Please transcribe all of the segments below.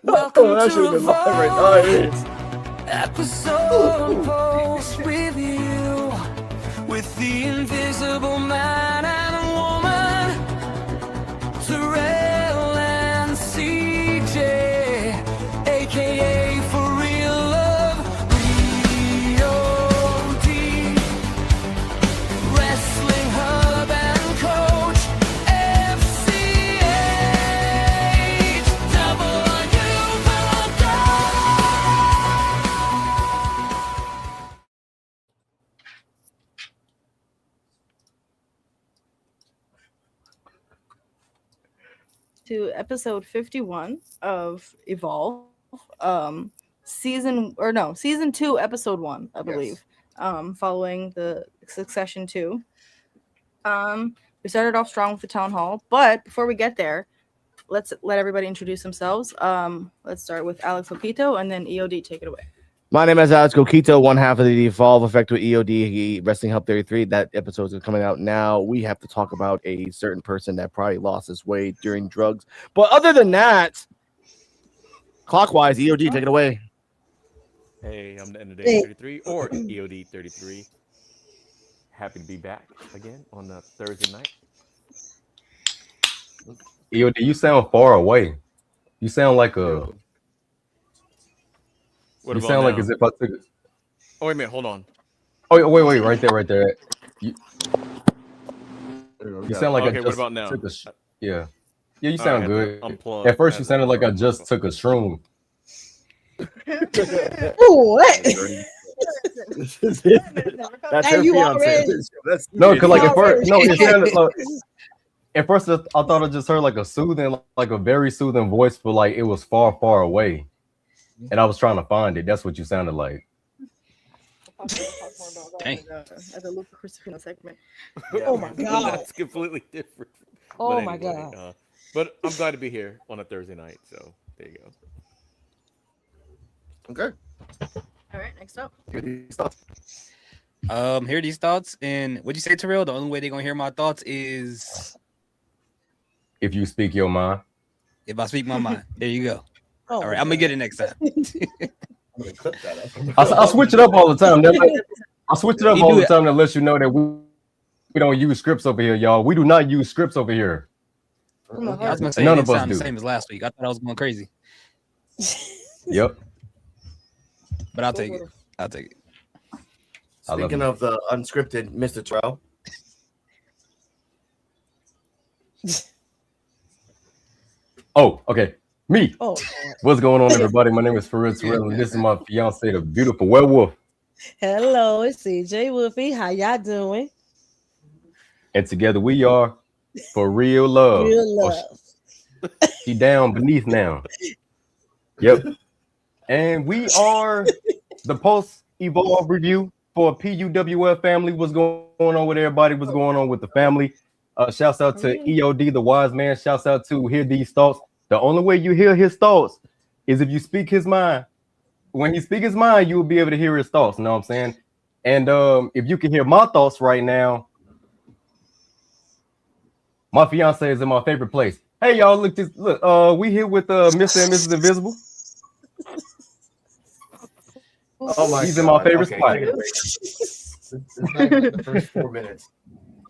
Welcome that should have been live right now. episode post with you, with the invisible man and woman, Terrell and CJ, aka For Real Love, BOD, Wrestling Hub and Coach, FCH, to episode 51 of Evolve, season 2, episode 1, I believe. Following the Succession 2. We started off strong with the town hall, but before we get there, let's let everybody introduce themselves. Let's start with Alex Coquito, and then EOD, take it away. My name is Alex Coquito, one half of the Evolve Effect with EOD Wrestling Hub 33. That episode is coming out now. We have to talk about a certain person that probably lost his way during drugs. But other than that, clockwise, EOD, take it away. Hey, I'm the end of day 33 or EOD 33. Happy to be back again on a Thursday night. EOD, you sound far away. You sound like a. What You about sound like now? as if I took it. Oh, wait a minute, hold on. Oh, wait, right there. You sound like Okay, I what just about now? took a. Yeah, you All sound right, good. unplug. At first, you sounded like I just took a shroom. What? That's Hey, her you fiance. already- No, because like at Already. first, no, it sounded like. At first, I thought I just heard like a soothing, like a very soothing voice, but like it was far, far away, and I was trying to find it. That's what you sounded like. Dang. As a Luke Christopino segment. Oh my god. That's completely different. Oh But my anyway, god. but I'm glad to be here on a Thursday night. So there you go. Okay. All right, next up. Hear these thoughts, and what'd you say, Terrell? The only way they're gonna hear my thoughts is If you speak your mind. if I speak my mind. There you go. Oh All my right, I'm gonna get it next time. I switch it up all the time. I switch it up You all do the it. time to let you know that we don't use scripts over here, y'all. We do not use scripts over here. From the I was heart. gonna say None it of didn't us sound do. the same as last week. I thought I was going crazy, Yep. but I'll take it. I'll take it. I love Speaking it. of the unscripted Mr. Terrell. Oh, okay. Me. Oh, What's going on, everybody? My name is Farid Terrell, and this is my fiance, the beautiful werewolf. hello, it's CJ Wolfie. How y'all doing? And together we are For Real Love. Real Oh, love. she down beneath now. Yep. And we are the post-evolve review for PUWF family. What's going on with everybody? What's going on with the family? Shouts out to EOD, the wise man. Shouts out to Hear These Thoughts. The only way you hear his thoughts is if you speak his mind. When he speak his mind, you will be able to hear his thoughts. You know what I'm saying? And if you can hear my thoughts right now, my fiance is in my favorite place. Hey, y'all, look, we here with Mr. and Mrs. Invisible. Oh my He's in my favorite spot. take it away. This is like the first 4 minutes.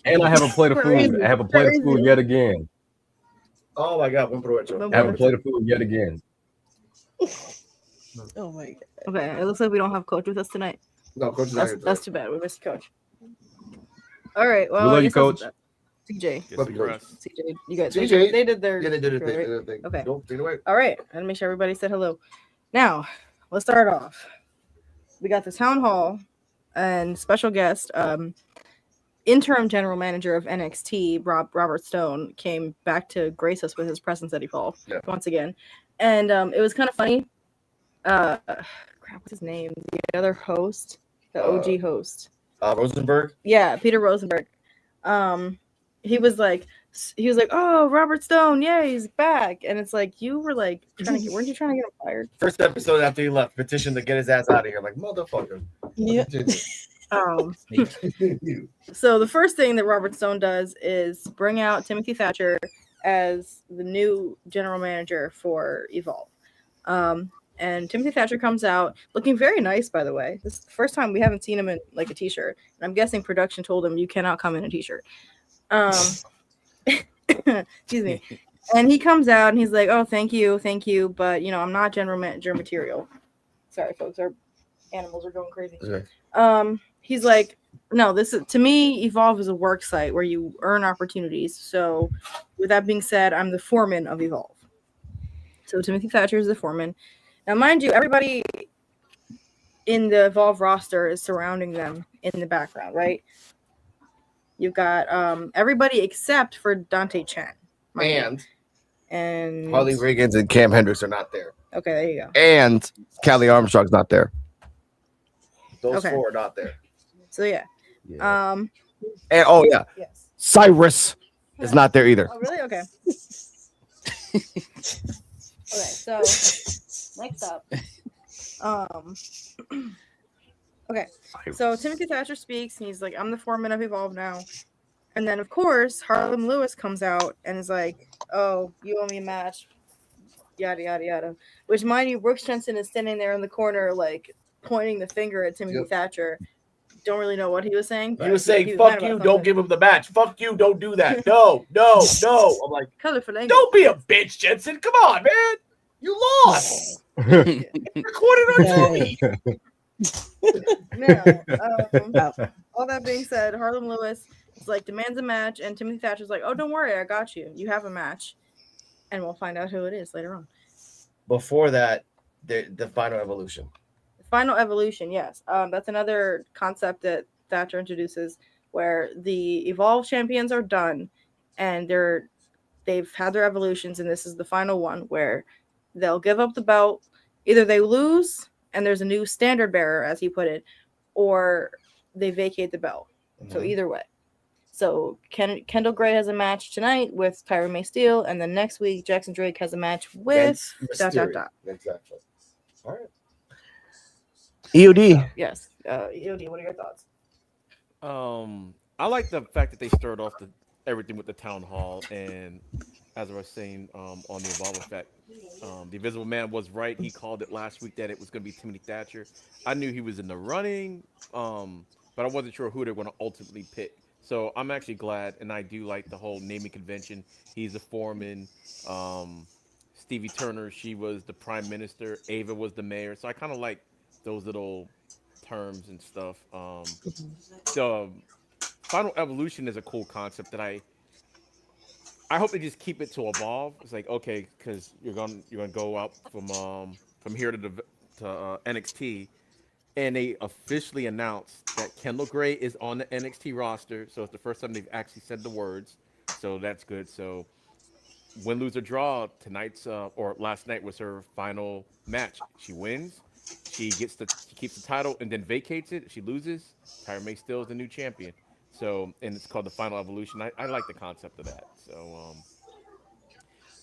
And I have a plate of food. I have a plate of food yet again. Oh my god, buen provecho. I have a plate of food yet again. Oh my god. Okay, it looks like we don't have Coach with us tonight. No, coach is not That's here. too bad. We missed Coach. All right. Well, We love I you, guess that's- Coach. CJ. Guess Love we you, Coach. rest. CJ, you guys. CJ. They did their. Yeah, they did it. right? They did it. They- Okay. Go, take it away. All right, and make sure everybody said hello. Now, let's start off. We got the town hall and special guest, interim general manager of NXT, Robert Stone, came back to grace us with his presence at Evolve once again, and it was kind of funny. Crap, what's his name? The other host, the OG host. Rosenberg. Yeah, Peter Rosenberg. He was like, "Oh, Robert Stone, yeah, he's back." And it's like, you were like weren't you trying to get him fired? First episode after he left, petition to get his ass out of here. Like, motherfucker. Yeah. So the first thing that Robert Stone does is bring out Timothy Thatcher as the new general manager for Evolve. And Timothy Thatcher comes out looking very nice, by the way. This is the first time we haven't seen him in like a t-shirt. And I'm guessing production told him you cannot come in a t-shirt. Excuse me. And he comes out and he's like, "Oh, thank you, but you know, I'm not general manager material." Sorry, folks, our animals are going crazy. Okay. He's like, "No, this is, to me, Evolve is a work site where you earn opportunities. So, with that being said, I'm the foreman of Evolve." So Timothy Thatcher is the foreman. Now, mind you, everybody in the Evolve roster is surrounding them in the background, right? You've got everybody except for Dante Chen. And Harley Riggins and Cam Hendricks are not there. Okay, there you go. And Callie Armstrong's not there. Those Okay. 4 are not there. So yeah. And oh yeah, Yes. Cyrus is not there either. Oh really? Okay. Okay, so next up. Okay, so Timothy Thatcher speaks and he's like, "I'm the foreman of Evolve now." And then of course Harlem Lewis comes out and is like, "Oh, you owe me a match." Yada yada yada. Which, mind you, Brooks Jensen is standing there in the corner, like pointing the finger at Timothy Thatcher. Don't really know what he was saying. He was saying, mad "Fuck about you, something. don't give him the match. Fuck you, don't do that. No, no, no." I'm like, Colorful language. don't be a bitch, Jensen. Come on, man. You lost. Recorded on TV. Now, all that being said, Harlem Lewis is like, demands a match, and Timothy Thatcher's like, "Oh, don't worry, I got you. You have a match." And we'll find out who it is later on. Before that, the final evolution. Final evolution, yes. That's another concept that Thatcher introduces, where the Evolve champions are done, and they've had their evolutions, and this is the final one where they'll give up the belt. Either they lose, and there's a new standard bearer, as he put it, or they vacate the belt. Mm-hmm. So either way. So Kendal Gray has a match tonight with Tyra May Steele, and then next week Jackson Drake has a match with ... Exactly. All right. EOD. Yes. EOD, what are your thoughts? I like the fact that they started off everything with the town hall, and as I was saying on the Evolve effect, the Invisible Man was right. He called it last week that it was going to be Timothy Thatcher. I knew he was in the running, but I wasn't sure who they're going to ultimately pick. So I'm actually glad, and I do like the whole naming convention. He's a foreman. Stevie Turner, she was the prime minister. Ava was the mayor. So I kind of like those little terms and stuff. The Final Evolution is a cool concept that I hope they just keep it to Evolve. It's like, okay, because you're gonna go out from here to NXT. And they officially announced that Kendal Gray is on the NXT roster. So it's the first time they've actually said the words. So that's good. So win, lose, or draw, or last night was her final match. She wins. She keeps the title and then vacates it. She loses. Tyra May Steele is the new champion. So, and it's called the Final Evolution. I like the concept of that. So, I'm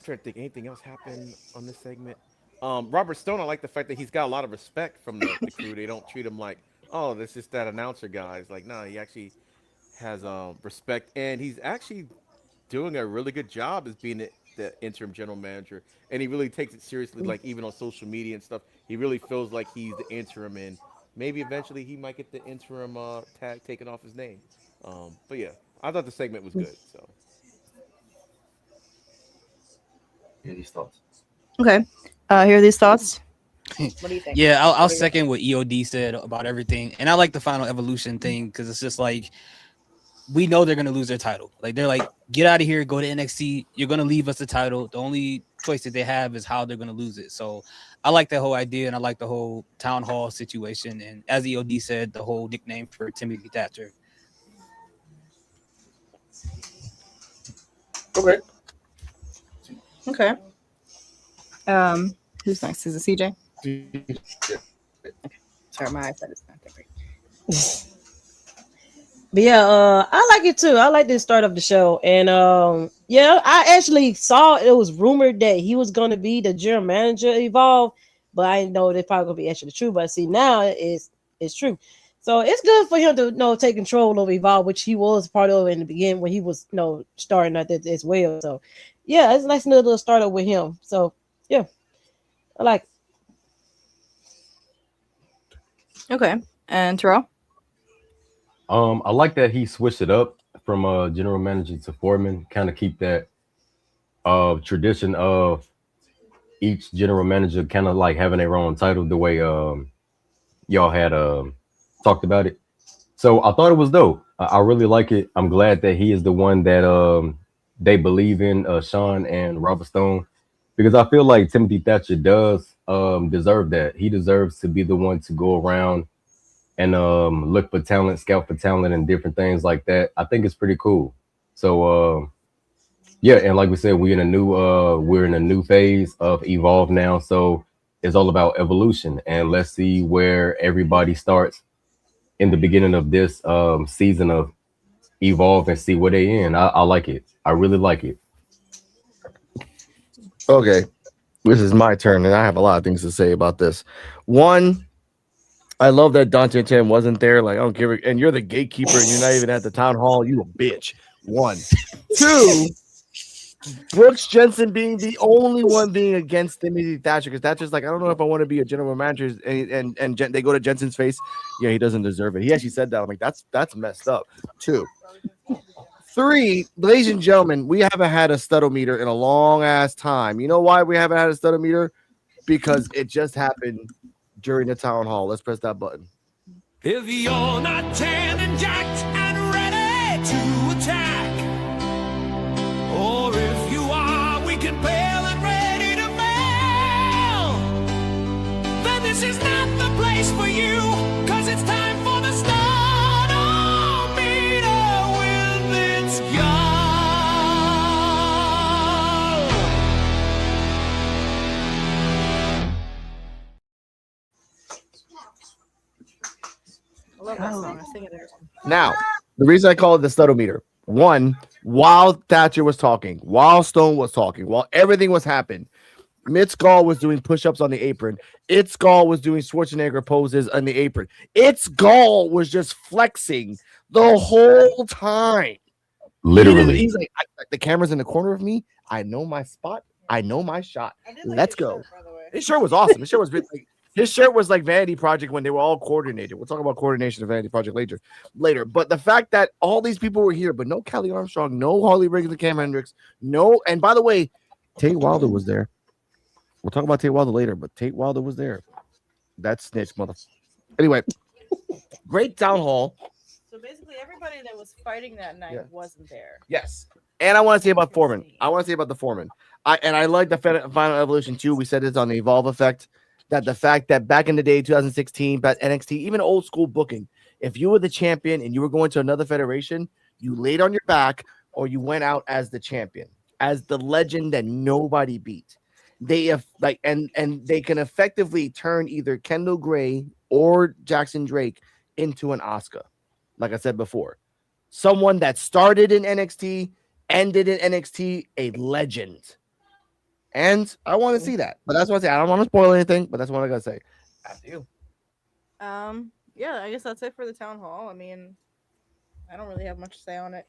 trying to think anything else happened on this segment. Robert Stone, I like the fact that he's got a lot of respect from the crew. They don't treat him like, oh, this is that announcer guy. It's like, no, he actually has respect, and he's actually doing a really good job as being the interim general manager, and he really takes it seriously. Like even on social media and stuff, he really feels like he's the interim, and maybe eventually he might get the interim tag taken off his name. But yeah, I thought the segment was good. So, Yeah, these thoughts. Okay. Hear these thoughts? What do you think? Yeah, I'll second what EOD said about everything. And I like the Final Evolution thing because it's just like, we know they're going to lose their title. Like, they're like, get out of here, go to NXT. You're going to leave us the title. The only choice that they have is how they're going to lose it. So I like that whole idea, and I like the whole town hall situation. And as EOD said, the whole nickname for Timothy Thatcher. Okay. Okay. Who's next? Is it CJ? Okay. Sorry, my eyesight is not that great. But yeah, I like it too. I like the start of the show. And yeah, I actually saw it was rumored that he was going to be the general manager of Evolve, but I didn't know it's probably going to be actually true. But see, now it's true. So it's good for him to take control of Evolve, which he was part of in the beginning when he was starting at that as well. So yeah, it's a nice little startup with him. So yeah, I like it. Okay. And Terrell? I like that he switched it up from general manager to foreman, kind of keep that tradition of each general manager kind of like having their own title the way y'all had talked about it. So I thought it was dope. I really like it. I'm glad that he is the one that they believe in, Sean and Robert Stone, because I feel like Timothy Thatcher does deserve that. He deserves to be the one to go around and look for talent, scout for talent, and different things like that. I think it's pretty cool. So yeah, and like we said, we're in a new phase of evolve now. So it's all about evolution, and let's see where everybody starts in the beginning of this season of evolve and see where they in. I like it. I really like it. Okay, this is my turn, and I have a lot of things to say about this. One, I love that Dante Chan wasn't there. Like, I don't give a, and you're the gatekeeper, and you're not even at the town hall. You a bitch. One, two. Brooks Jensen being the only one being against Timothy Thatcher, because Thatcher's like, I don't know if I want to be a general manager, and they go to Jensen's face. Yeah, he doesn't deserve it. He actually said that. I'm like, that's messed up. Two, three, ladies and gentlemen, we haven't had a studometer in a long ass time. You know why we haven't had a studometer? Because it just happened during the town hall. Let's press that button. If you're not tan and jacked and ready to attack, or if you are weak and pale and ready to fail, then this is not the place for you, cause it's time for the stardometer with its gun. I love that song. I sing it every time. Now, the reason I call it the studometer, one, while Thatcher was talking, while Stone was talking, while everything was happening, Mitzgall was doing push-ups on the apron. Itzgall was doing Schwarzenegger poses on the apron. Itzgall was just flexing the whole time. Literally. He's like, the camera's in the corner of me. I know my spot. I know my shot. Let's go. His shirt was awesome. His shirt was like, his shirt was like Vanity Project when they were all coordinated. We'll talk about coordination of Vanity Project later. But the fact that all these people were here, but no Kelly Armstrong, no Harley Riggs and Cam Hendricks, no. And by the way, Tate Wilder was there. We'll talk about Tate Wilder later, but Tate Wilder was there. That snitch, mother. Anyway, great town hall. So basically, everybody that was fighting that night wasn't there. Yes. And I want to say about Foreman. I want to say about the Foreman. I like the Final Evolution too. We said this on the Evolve effect. That the fact that back in the day, 2016, but NXT, even old school booking, if you were the champion and you were going to another federation, you laid on your back or you went out as the champion, as the legend that nobody beat. They have like and they can effectively turn either Kendall Gray or Jackson Drake into an Oscar. Like I said before, someone that started in NXT, ended in NXT, a legend. And I want to see that. But that's what I say. I don't want to spoil anything, but that's what I gotta say. After you. Yeah, I guess that's it for the town hall. I mean, I don't really have much to say on it.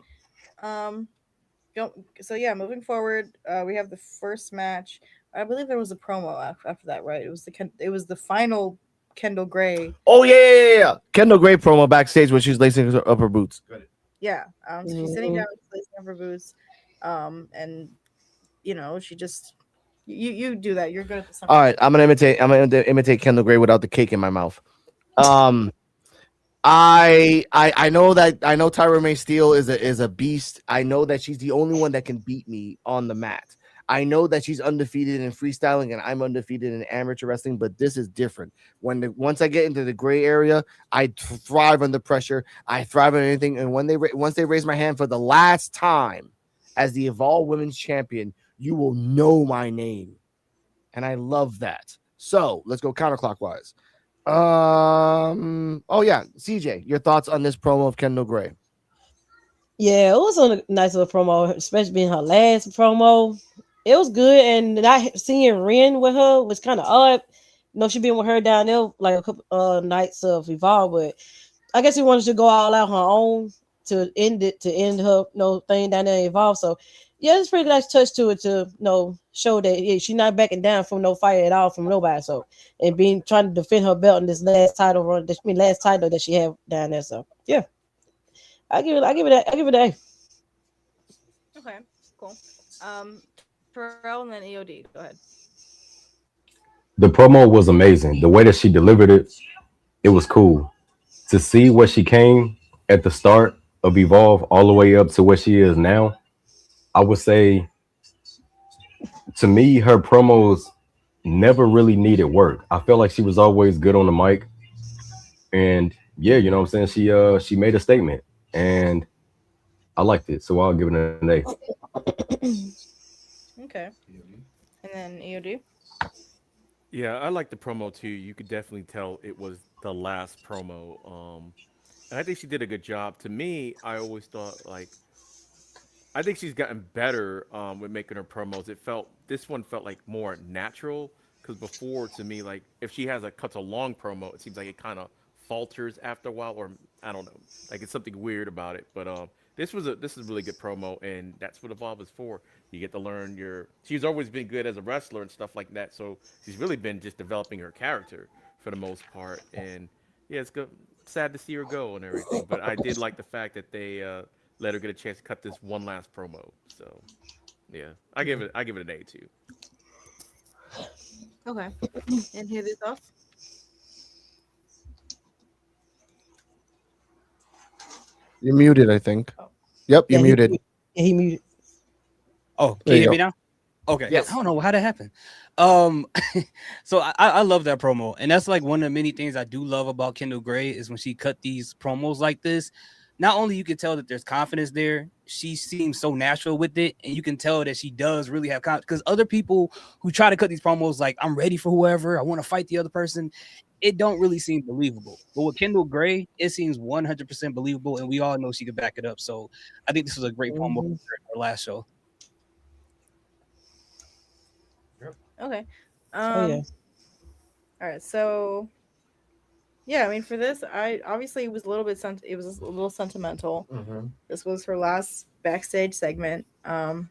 So yeah, moving forward, we have the first match. I believe there was a promo after that, right? It was the final Kendall Gray. Oh yeah. Kendall Gray promo backstage when she's lacing up her boots. Yeah. So she's sitting down, lacing up her boots, and you know, she just you do that. You're good at this. All right, I'm gonna imitate Kendall Gray without the cake in my mouth. I know Tyra May Steele is a beast. I know that she's the only one that can beat me on the mat. I know that she's undefeated in freestyling and I'm undefeated in amateur wrestling, but this is different. Once I get into the gray area, I thrive under pressure. I thrive on anything. And once they raise my hand for the last time as the Evolve Women's Champion, you will know my name, and I love that. So let's go counterclockwise. Oh yeah, CJ, your thoughts on this promo of Kendall Gray? Yeah, it was a nice little promo, especially being her last promo. It was good, and not seeing Ren with her was kind of odd. You know, she been with her down there like a couple nights of Evolve, but I guess she wanted to go all out her own to end her thing down there Evolve. So yeah, it's pretty nice touch to it to show that she's not backing down from no fight at all from nobody. So and being trying to defend her belt in this last title run, last title that she had down there. So yeah, I give it an A. Okay, cool. Terrell and then EOD. Go ahead. The promo was amazing. The way that she delivered it, it was cool. To see where she came at the start of Evolve all the way up to where she is now, I would say to me, her promos never really needed work. I felt like she was always good on the mic. And yeah, you know what I'm saying? She made a statement and I liked it. So I'll give it an A. Okay. And then EOD. Yeah, I like the promo too. You could definitely tell it was the last promo. And I think she did a good job. To me, I always thought like I think she's gotten better with making her promos. This one felt like more natural because before to me like if she cuts a long promo, it seems like it kind of falters after a while, or I don't know, like it's something weird about it. But this is a really good promo, and that's what Evolve is for. You get to learn She's always been good as a wrestler and stuff like that, so she's really been just developing her character for the most part. And yeah, it's good. Sad to see her go and everything, but I did like the fact that they let her get a chance to cut this one last promo. So yeah, I give it an A too. Okay. And hear these thoughts? You're muted, I think. Oh. Yep, you're muted. Yeah, he muted. Oh, can There you you hear me now? Okay. Yes. I don't know how that happened. So I love that promo, and that's like one of the many things I do love about Kendal Gray is when she cut these promos like this. Not only you can tell that there's confidence there, she seems so natural with it, and you can tell that she does really have confidence. Because other people who try to cut these promos like I'm ready for whoever, I want to fight the other person, it don't really seem believable. But with Kendal Gray, it seems 100% believable, and we all know she could back it up. So I think this was a great promo for her last show. Okay. Oh yeah. All right. So yeah, I mean, for this, I obviously it was a little bit it was a little sentimental. This was her last backstage segment. I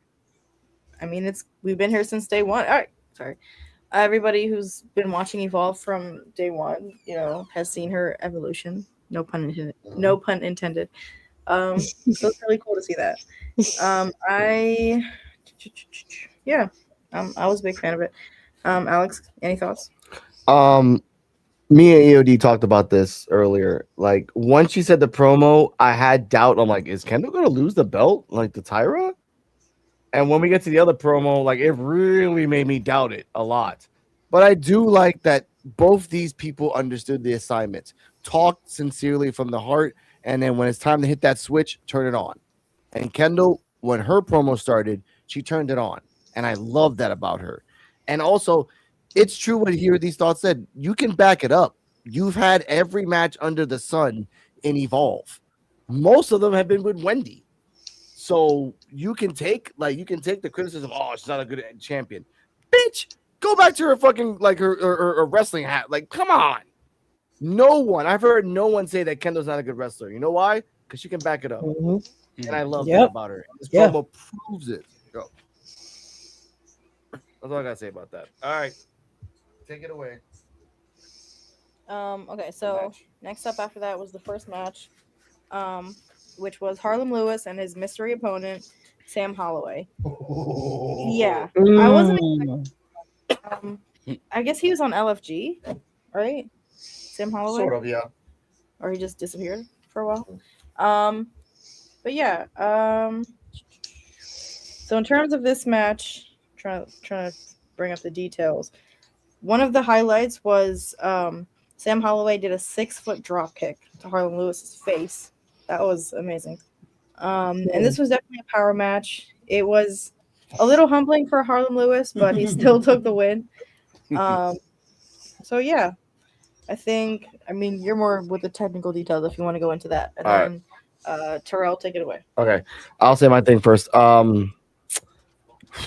mean, we've been here since day one. All right, sorry. Everybody who's been watching Evolve from day one, has seen her evolution. No pun intended. No pun intended. So it's really cool to see that. I was a big fan of it. Alex, any thoughts? Me and EOD talked about this earlier. Like once she said the promo, I had doubt. I'm like, is Kendal gonna lose the belt like the Tyra? And when we get to the other promo, like it really made me doubt it a lot. But I do like that both these people understood the assignment, talked sincerely from the heart, and then when it's time to hit that switch, turn it on. And Kendal, when her promo started, she turned it on. And I love that about her. And also, it's true what Hear These Thoughts said. You can back it up. You've had every match under the sun in Evolve. Most of them have been with Wendy. So you can take the criticism, oh, she's not a good champion. Bitch, go back to her fucking like her wrestling hat. Like, come on. I've heard no one say that Kendall's not a good wrestler. You know why? Because she can back it up. And I love that about her. This promo proves it. Go. That's all I gotta say about that. All right. Take it away. Okay, so next up after that was the first match, which was Harlem Lewis and his mystery opponent, Sam Holloway. Yeah. I wasn't I guess he was on LFG, right? Sam Holloway? Sort of, yeah. Or he just disappeared for a while. But yeah. So in terms of this match, trying to bring up the details. One of the highlights was Sam Holloway did a 6-foot drop kick to Harlem Lewis's face. That was amazing. And this was definitely a power match. It was a little humbling for Harlem Lewis, but he still took the win. So yeah, I mean, you're more with the technical details if you want to go into that. And then Terrell, take it away. Okay. I'll say my thing first.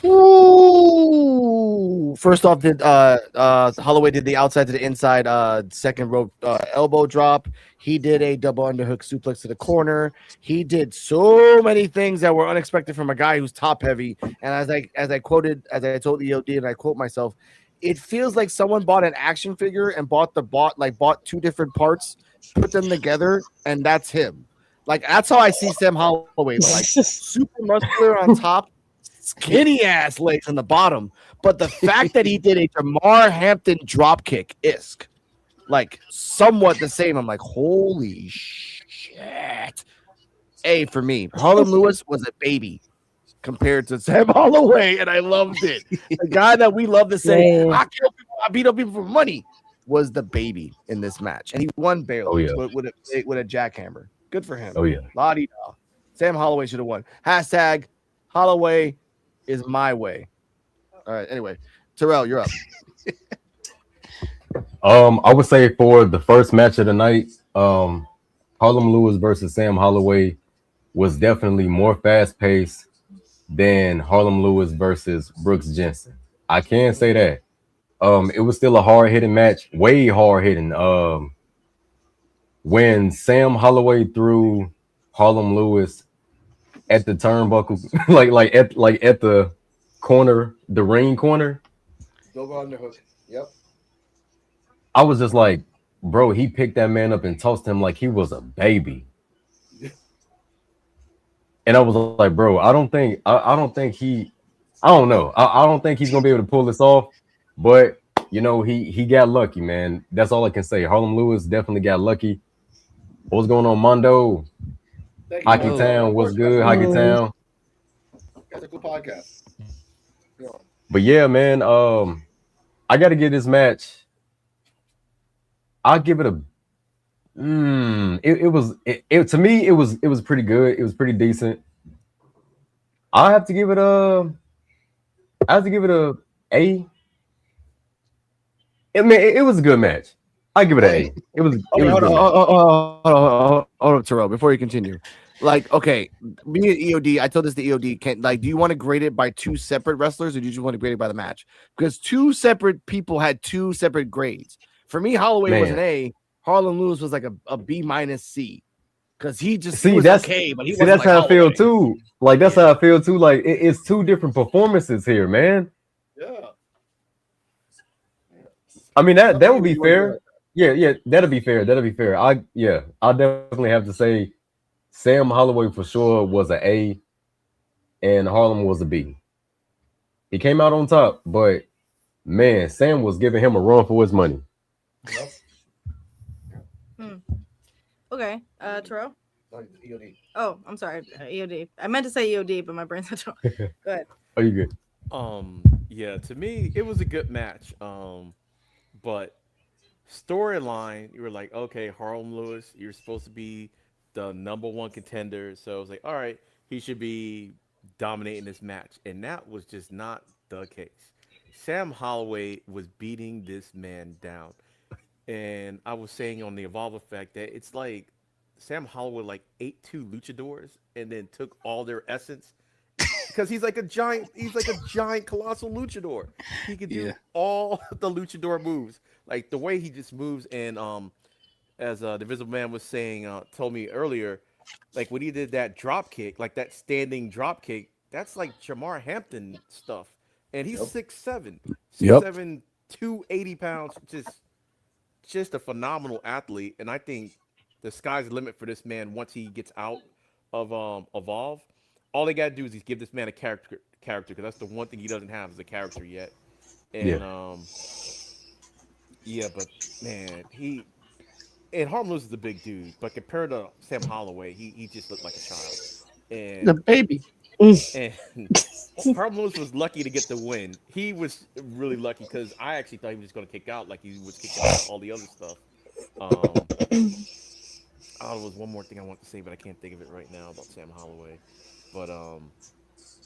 Ooh. First off, did Holloway did the outside to the inside second rope elbow drop. He did a double underhook suplex to the corner. He did so many things that were unexpected from a guy who's top heavy. And as I told EOD, and I quote myself, it feels like someone bought an action figure and bought two different parts, put them together, and that's him. Like that's how I see Sam Holloway, like super muscular on top, skinny ass legs on the bottom. But the fact that he did a Jamar Hampton drop kick isk, like somewhat the same, I'm like, holy shit. A for me, Harlem Lewis was a baby compared to Sam Holloway, and I loved it. The guy that we love to say, Man. I kill people, I beat up people for money, was the baby in this match, and he won barely with a jackhammer. Good for him. Oh yeah. La-di-da. Sam Holloway should have won. Hashtag Holloway is my way. All right. Anyway, Terrell, you're up. I would say for the first match of the night, Harlem Lewis versus Sam Holloway was definitely more fast-paced than Harlem Lewis versus Brooks Jensen. I can say that. It was still a hard-hitting match, way hard-hitting. When Sam Holloway threw Harlem Lewis at the turnbuckle, like at the corner, the ring corner. Double underhook. Yep. I was just like, bro, he picked that man up and tossed him like he was a baby. And I was like, bro, I don't think he's gonna be able to pull this off. But you know, he got lucky, man. That's all I can say. Harlem Lewis definitely got lucky. What's going on, Mondo? Hockey Town, what's good? Hockey Town. That's a cool podcast. But yeah, man, I got to give this match. I'll give it a. To me, it was pretty good. It was pretty decent. I have to give it a. A. I mean, it was a good match. I give it an A. It was. Hold on, Terrell. Before you continue, like, okay, me and EOD, I told this to EOD. Do you want to grade it by two separate wrestlers, or do you just want to grade it by the match? Because two separate people had two separate grades. For me, Holloway was an A. Harlem Lewis was like a B minus C. Because he was okay, but that's how I feel too. Like that's how I feel too. Like it's two different performances here, man. Yeah. I mean that would be fair. Yeah, that'll be fair. I'll definitely have to say Sam Holloway for sure was an A and Harlem was a B. He came out on top, but man, Sam was giving him a run for his money. Okay, Terrell? EOD. Oh, I'm sorry, EOD. I meant to say EOD, but my brain's not Go ahead. Are you good? Yeah, to me, it was a good match. But storyline, you were like, okay, Harlem Lewis, you're supposed to be the #1 contender. So I was like, all right, he should be dominating this match. And that was just not the case. Sam Holloway was beating this man down. And I was saying on the Evolve Effect that it's like Sam Holloway like ate two luchadors and then took all their essence. Because he's like a giant colossal luchador. He could do all the luchador moves. Like the way he just moves, and as the Invisible Man was saying, told me earlier, like when he did that drop kick, like that standing drop kick, that's like Jamar Hampton stuff. And he's 6'7", 6'7", 280 pounds, just a phenomenal athlete. And I think the sky's the limit for this man once he gets out of Evolve. All they gotta do is give this man a character, because that's the one thing he doesn't have is a character yet. And but man, Harlem Lewis is a big dude, but compared to Sam Holloway, he just looked like a child. And the baby. And Harlem Lewis was lucky to get the win. He was really lucky because I actually thought he was just going to kick out like he was kicking out all the other stuff. There was one more thing I want to say, but I can't think of it right now about Sam Holloway. But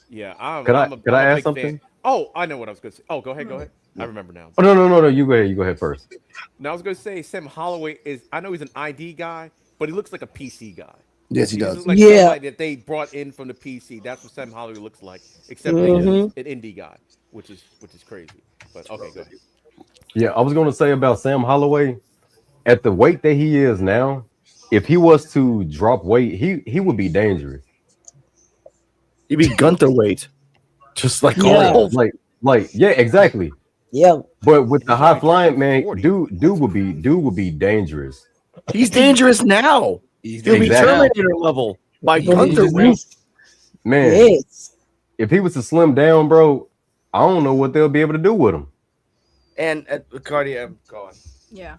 Could I ask something? Fan. Oh, I know what I was going to say. Oh, go ahead. I remember now. Oh no, you go ahead first. Now I was going to say Sam Holloway I know he's an ID guy, but he looks like a PC guy. Yes, he This does. is like Yeah. somebody that they brought in from the PC. That's what Sam Holloway looks like, except that he's Mhm. an indie guy, which is crazy. But okay, go ahead. Yeah, I was gonna say about Sam Holloway at the weight that he is now. If he was to drop weight, he would be dangerous. He'd be Gunther weight, just like Yeah. all. Like yeah, exactly. Yeah. But with the He's high only turned flying like man, 40. dude would be dangerous. He's dangerous now. He's He'll be dangerous Exactly. now. Terminator level by He's Gunther dangerous now. weight. Man, Yes. if he was to slim down, bro, I don't know what they'll be able to do with him. And Cardi, go on. Yeah.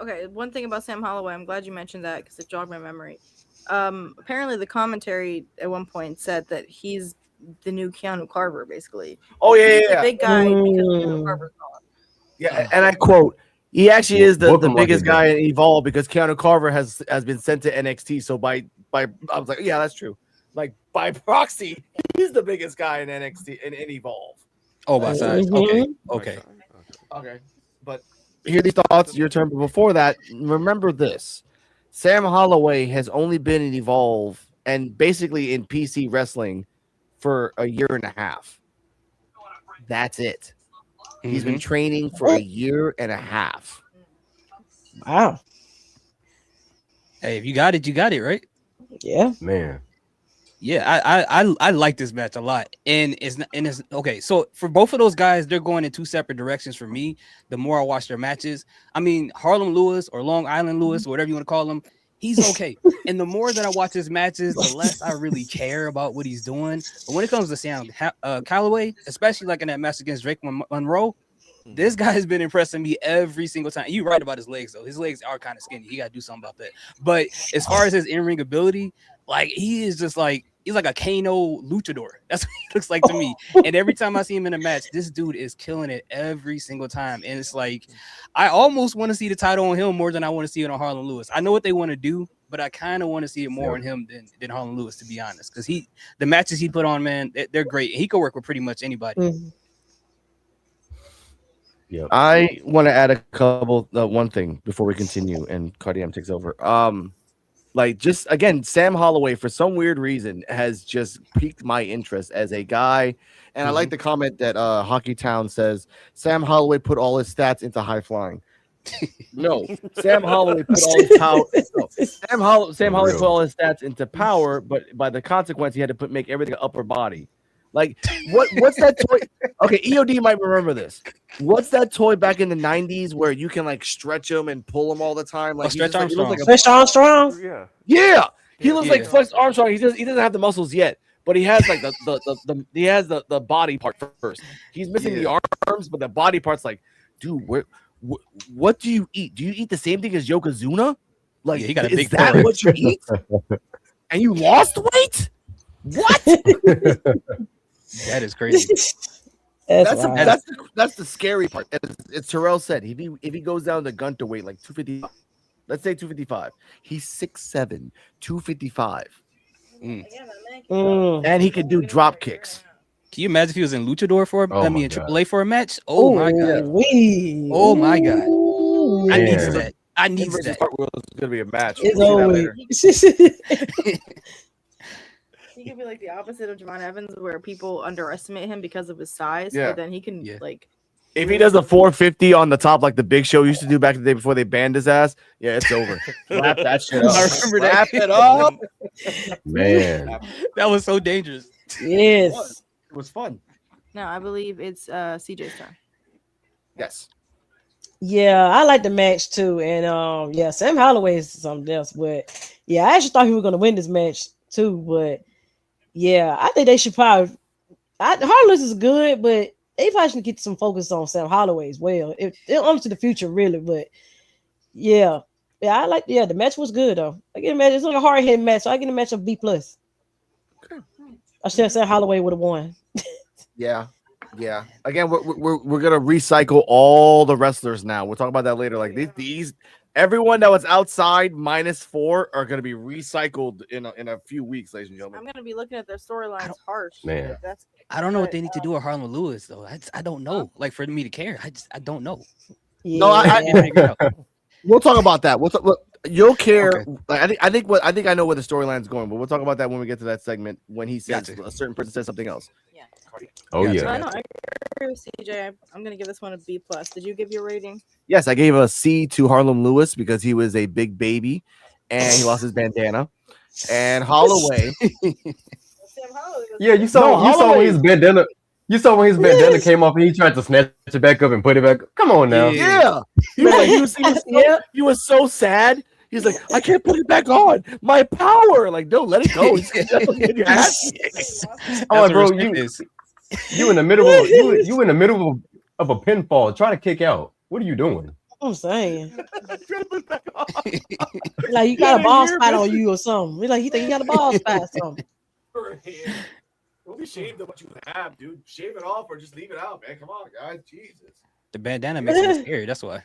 Okay, one thing about Sam Holloway, I'm glad you mentioned that because it jogged my memory. Apparently the commentary at one point said that he's the new Keanu Carver, basically. Oh yeah, He's yeah, the yeah. big guy because Keanu Mm. Carver's gone. Yeah, and I quote, he actually is the Welcome like biggest it guy in Evolve because Keanu Carver has been sent to NXT. So by I was like, yeah, that's true. Like by proxy, he's the biggest guy in NXT in Evolve. Oh, by size. Okay. Okay. Okay, but hear these thoughts. Your turn. But before that, remember this: Sam Holloway has only been in Evolve and basically in PC wrestling for a year and a half. That's it. He's been training for a year and a half. Wow. Hey, if you got it, you got it, right? Yeah. Man. Yeah, I like this match a lot, and it's okay. So for both of those guys, they're going in two separate directions. For me, the more I watch their matches, I mean Harlem Lewis or Long Island Lewis, or whatever you want to call him, he's okay. And the more that I watch his matches, the less I really care about what he's doing. But when it comes to Sam Calloway, especially like in that match against Drake Monroe, this guy has been impressing me every single time. You're right about his legs, though. His legs are kind of skinny. He got to do something about that. But as far as his in-ring ability, like he is just like he's like a Kano luchador. That's what he looks like to me. And every time I see him in a match, this dude is killing it every single time. And it's like I almost want to see the title on him more than I want to see it on Harlan Lewis. I know what they want to do, but I kind of want to see it more on him than Harlan Lewis, to be honest. Because the matches he put on, man, they're great. He could work with pretty much anybody. Mhm. Yeah. I want to add a couple one thing before we continue and Cardiam takes over. Like just again, Sam Holloway for some weird reason has just piqued my interest as a guy. And I like the comment that Hockey Town says Sam Holloway put all his stats into high flying. No, Sam Holloway put all his power. No, Sam Holloway put all his stats into power, but by the consequence, he had to make everything upper body. Like what's that toy? Okay, EOD might remember this. What's that toy back in the 90s where you can like stretch him and pull him all the time? Like Stretch he looks like Stretch Armstrong. Yeah. yeah, he looks like Yeah. Flex Armstrong. He doesn't have the muscles yet, but he has like the body part first. He's missing the arms, but the body part's like, dude, what do you eat? Do you eat the same thing as Yokozuna? Like, Yeah, he got a is big that core. what you eat? And you lost weight? What? That is crazy. That's the scary part. As Terrell said, if he goes down to Gunter weight like 250, let's say 255, he's 6'7", 255, and he can do drop kicks. Can you imagine if he was in Luchador for Oh I my mean God. AAA for a match? Oh my god. Oh my god. I need Man. that. I need Him versus that. Cartwheel is going to be a match. It's We'll see that always- later. He could be like the opposite of Javon Evans, where people underestimate him because of his size. Yeah. But then he can like If he does a 450 on the top like the Big Show used to do back in the day before they banned his ass, yeah, it's over. Wrap that shit up. I remember that. Wrap it up. Man. That was so dangerous. Yes. It was fun. no, I believe it's CJ's turn. Yes. Yeah, I like the match too. And yeah, Sam Holloway is something else. But yeah, I actually thought he was gonna win this match too. But yeah, I think they should probably Harless is good, but they probably should get some focus on Sam Holloway as well. It to the future, really. But yeah, the match was good though. I get a match, it's like a hard hitting match, so I get a match of B+. I said Sam Holloway would have won. Yeah. Yeah. Again, we're gonna recycle all the wrestlers now. We'll talk about that later. Like these everyone that was outside -4 are gonna be recycled in a few weeks, ladies and I'm gentlemen. gonna be looking at their storylines harsh. Man. but that's I don't know what they need to do with Harlan Lewis though. I don't know. Like for me to care, I don't know. Yeah. No, I can't figure it out. We'll talk about that. You'll care. Okay. Like, I think I know where the storyline's going, but we'll talk about that when we get to that segment when he says Gotcha. a certain person says something else. Oh Gotcha. yeah. I know. I agree with CJ. I'm gonna give this one a B plus. Did you give your rating? Yes, I gave a C to Harlem Lewis because he was a big baby and he lost his bandana. And Holloway. Yeah, you saw when Holloway. his bandana. You saw when his bandana came off and he tried to snatch it back up and put it back. Come on now. Yeah. He was so sad. He's like, I can't put it back on. My power. Like, no, let it go. Your ass kicked. I'm like, bro, Respect this. you in the middle of you in the middle of a pinfall. Try to kick out. What are you doing? I'm saying, like you got a ball spot on you or something. Like you think you got a ball spot or something. Don't be ashamed of what you have, dude. Shave it off or just leave it out, man. Come on, guys. Jesus. The bandana makes him scary. That's why.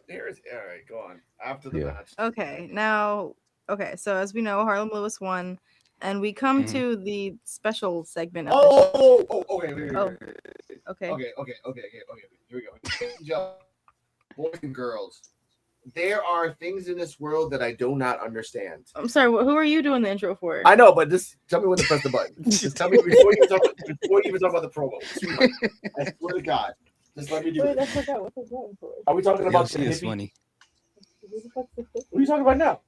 There's all right. Go on. After the match. Okay, now, so as we know, Harlem Lewis won, and we come to the special segment. Of Okay. okay. Here we go. Boys and girls, there are things in this world that I do not understand. I'm sorry. Who are you doing the intro for? I know, but tell me when to press the button. Just tell me before you even talk about the promo. Sweetheart, I swear to God, just let me do it. I forgot what the button for. Are we talking about the It's hippie? funny. What are you talking about now?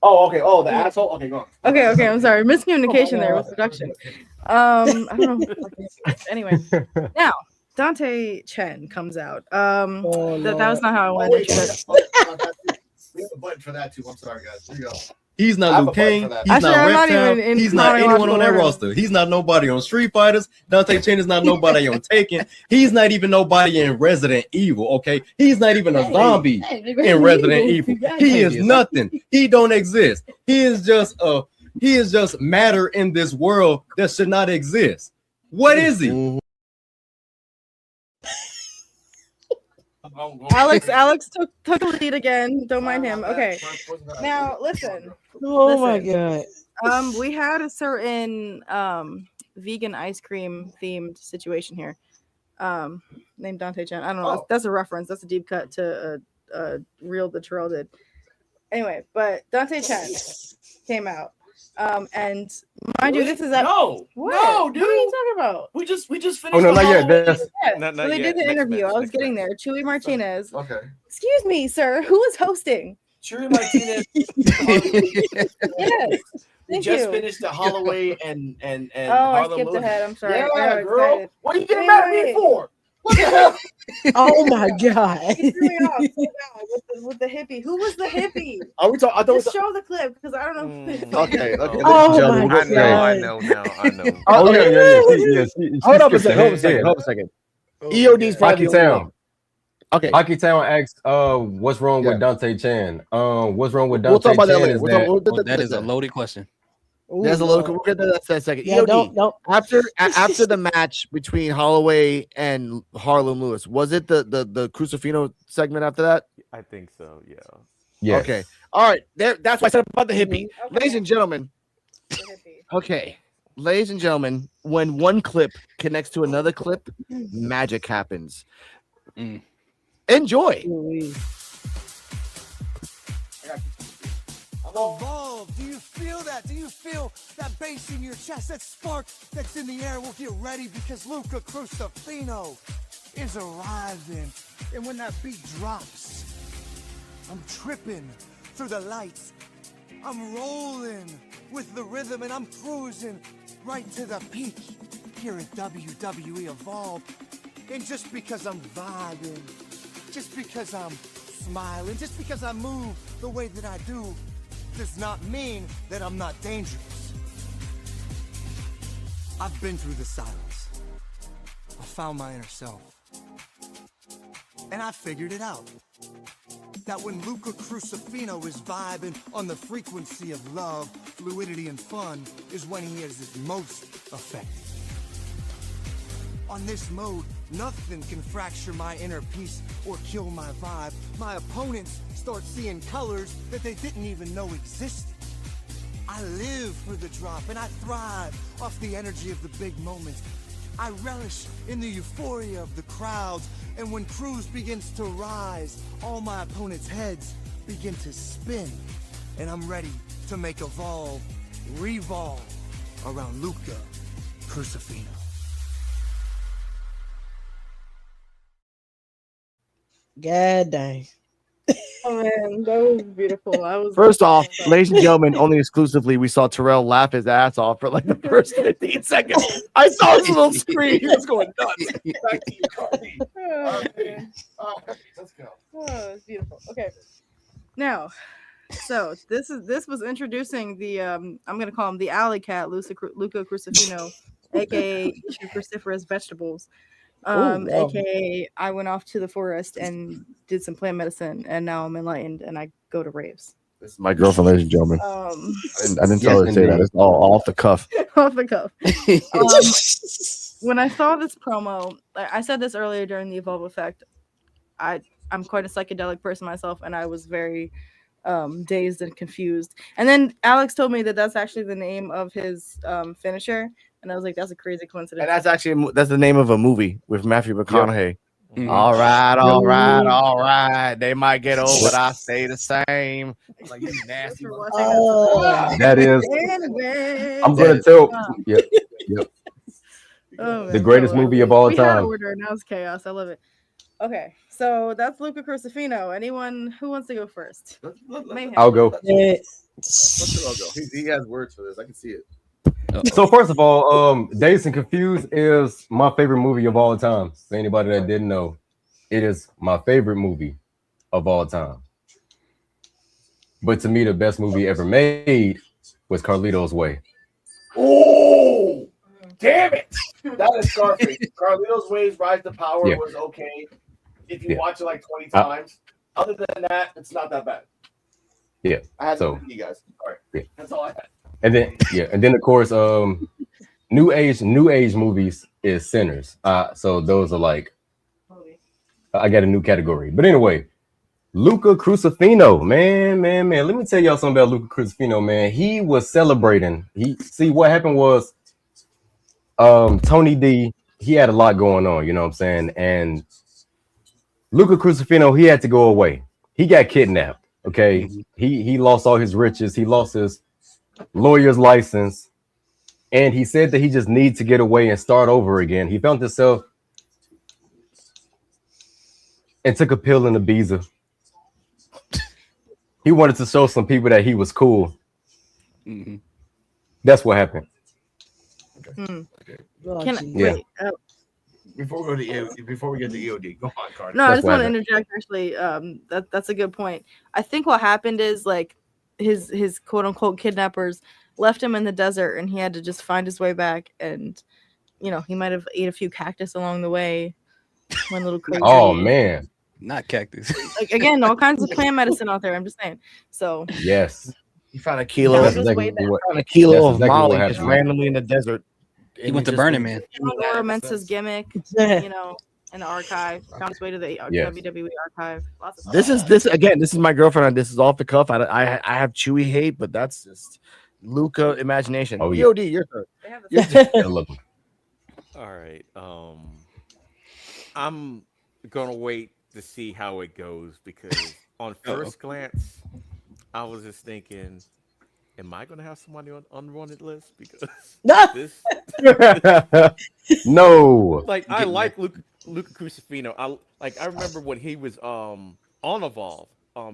Oh, okay. Oh, the asshole. Okay, go on. Okay. I'm sorry. Miscommunication there with production. I don't know. Anyway, now Dante Chen comes out. That was not how I wanted to. We have a button for that too. I'm sorry, guys. Here you go. He's not Liu Kang. He's Actually, not I'm not Reptile. even in He's not anyone on that chronological roster. He's not nobody on Street Fighters. Dante Chen is not nobody on Taken. He's not even nobody in Resident Evil. Okay, he's not even a zombie in Resident Evil. He is nothing. He don't exist. He is just matter in this world that should not exist. What is he? Alex took the lead again. Don't mind him. Okay. Now listen. Oh my god. We had a certain vegan ice cream themed situation here. Named Dante Chen. I don't know. That's a reference. That's a deep cut to a reel that Terrell did. Anyway, but Dante Chen came out. And mind you, this is that. No, dude. What are you talking about? We just finished. Oh no, not yet. That's So they did the interview. I was getting there. Chewy Martinez. Okay. Excuse me, sir. Who is hosting? Chewy Martinez. Yes. Thank just you. finished the Holloway and I Harlem skipped Lewis. ahead. I'm sorry. Yeah, I got girl. excited. What are you getting mad at me for? What the hell? Oh my god. He threw me off so bad with the hippie. Who was the hippie? Are we talking? I thought Just show the clip because I don't know. Okay. Oh my I know now. I know. oh yeah. Hold up a second. EOD's probably Hockey the only Town. one. Okay. Hockey Town asked, what's wrong with Dante Chen? What's wrong with We'll Dante talk about that Chen? later. That is a loaded question. There's a little. We'll get to that in a second. Yeah, EOD, don't. after the match between Holloway and Harlem Lewis, was it the Crucifino segment after that? I think so. Yeah. Yes. Okay. All right. That's what I said about the hippie. Okay. Ladies and gentlemen. The hippie. Okay. Ladies and gentlemen, when one clip connects to another clip, magic happens. Enjoy. Evolve. Do you feel that? Do you feel that bass in your chest? That spark that's in the air? Well, get ready because Luca Crucifino is arriving. And when that beat drops, I'm tripping through the lights. I'm rolling with the rhythm and I'm cruising right to the peak here at WWE Evolve. And just because I'm vibing, just because I'm smiling, just because I move the way that I do, does not mean that I'm not dangerous. I've been through the silence. I found my inner self. And I figured it out. That when Luca Crucifino is vibing on the frequency of love, fluidity, and fun is when he is his most effective. On this mode, nothing can fracture my inner peace or kill my vibe. My opponents start seeing colors that they didn't even know existed. I live for the drop and I thrive off the energy of the big moments. I relish in the euphoria of the crowds, and when Cruz begins to rise, all my opponents' heads begin to spin, and I'm ready to make Evolve revolve around Luca Crucifino. God dang. Oh man, that was beautiful. I was First off, ladies and gentlemen, only exclusively, we saw Terrell laugh his ass off for like the first 15 seconds. I saw his little screen. He was going nuts. Back to you, Cardi. Oh, man. All right, let's go. Oh, it's beautiful. Okay, now, so this was introducing the I'm gonna call him the alley cat, Luca Crucifino, aka cruciferous vegetables. Wow. AKA I went off to the forest and did some plant medicine, and now I'm enlightened and I go to raves. This is my girlfriend, ladies and gentlemen. I didn't tell her to say that. It's all off the cuff. Off the cuff. When I saw this promo, I said this earlier during the Evolve Effect. I'm quite a psychedelic person myself, and I was very dazed and confused. And then Alex told me that that's actually the name of his finisher, and I was like, that's a crazy coincidence. And that's the name of a movie with Matthew McConaughey. Mhm. All right. They might get old, but I stay the same. Like, you nasty. That is. I'm gonna tell. Yep. Oh, The greatest movie of all we had time. order, now it's chaos. I love it. Okay, so that's Luca Crucifino. Anyone who wants to go first? Mayhem. I'll go. He has words for this. I can see it. So first of all, Dazed and Confused is my favorite movie of all time. For anybody that didn't know, it is my favorite movie of all time. But to me, the best movie ever made was Carlito's Way. Oh, damn it! That is Scarface. Carlito's Way's Rise to Power was okay if you watch it like 20 times. Other than that, it's not that bad. Yeah. I had to you guys. All right. Yeah. That's all I had. And then of course, new age movies is Sinners. So those are like, I got a new category. But anyway, Luca Crucifino, man. Let me tell y'all something about Luca Crucifino, man. He was celebrating. What happened was, Tony D, he had a lot going on, you know what I'm saying? And Luca Crucifino, he had to go away. He got kidnapped. Okay, he lost all his riches. He lost his lawyer's license, and he said that he just needs to get away and start over again. He found himself and took a pill in Ibiza. He wanted to show some people that he was cool. Mm-hmm. That's what happened. Okay. Oh, Can I, geez. wait, Before we get to EOD, go on, Cardi. no, I That's just what want to happened. interject. Actually, that's a good point. I think what happened is like his quote unquote kidnappers left him in the desert, and he had to just find his way back. And he might have ate a few cactus along the way. Went a little crazy. Oh man, Not cactus. Like, again, all kinds of plant medicine out there. I'm just saying. So yes, He found a kilo. that's just exactly way back. what. Found a kilo That's of exactly what Molly happened, just man. randomly in the desert. He went to Burning Man. Laura Mensa's gimmick, in the archive. Found his way to the Yes. WWE archive. Lots of This is my girlfriend. This is off the cuff. I have Chewy hate, but that's just Luca imagination. Oh, yeah. EOD, your turn. They have Yeah, look. All right. I'm gonna wait to see how it goes because on first glance, I was just thinking, am I gonna have somebody on unwanted list? Because this, No. like, I like Luca Crucifino. I remember when he was on Evolve,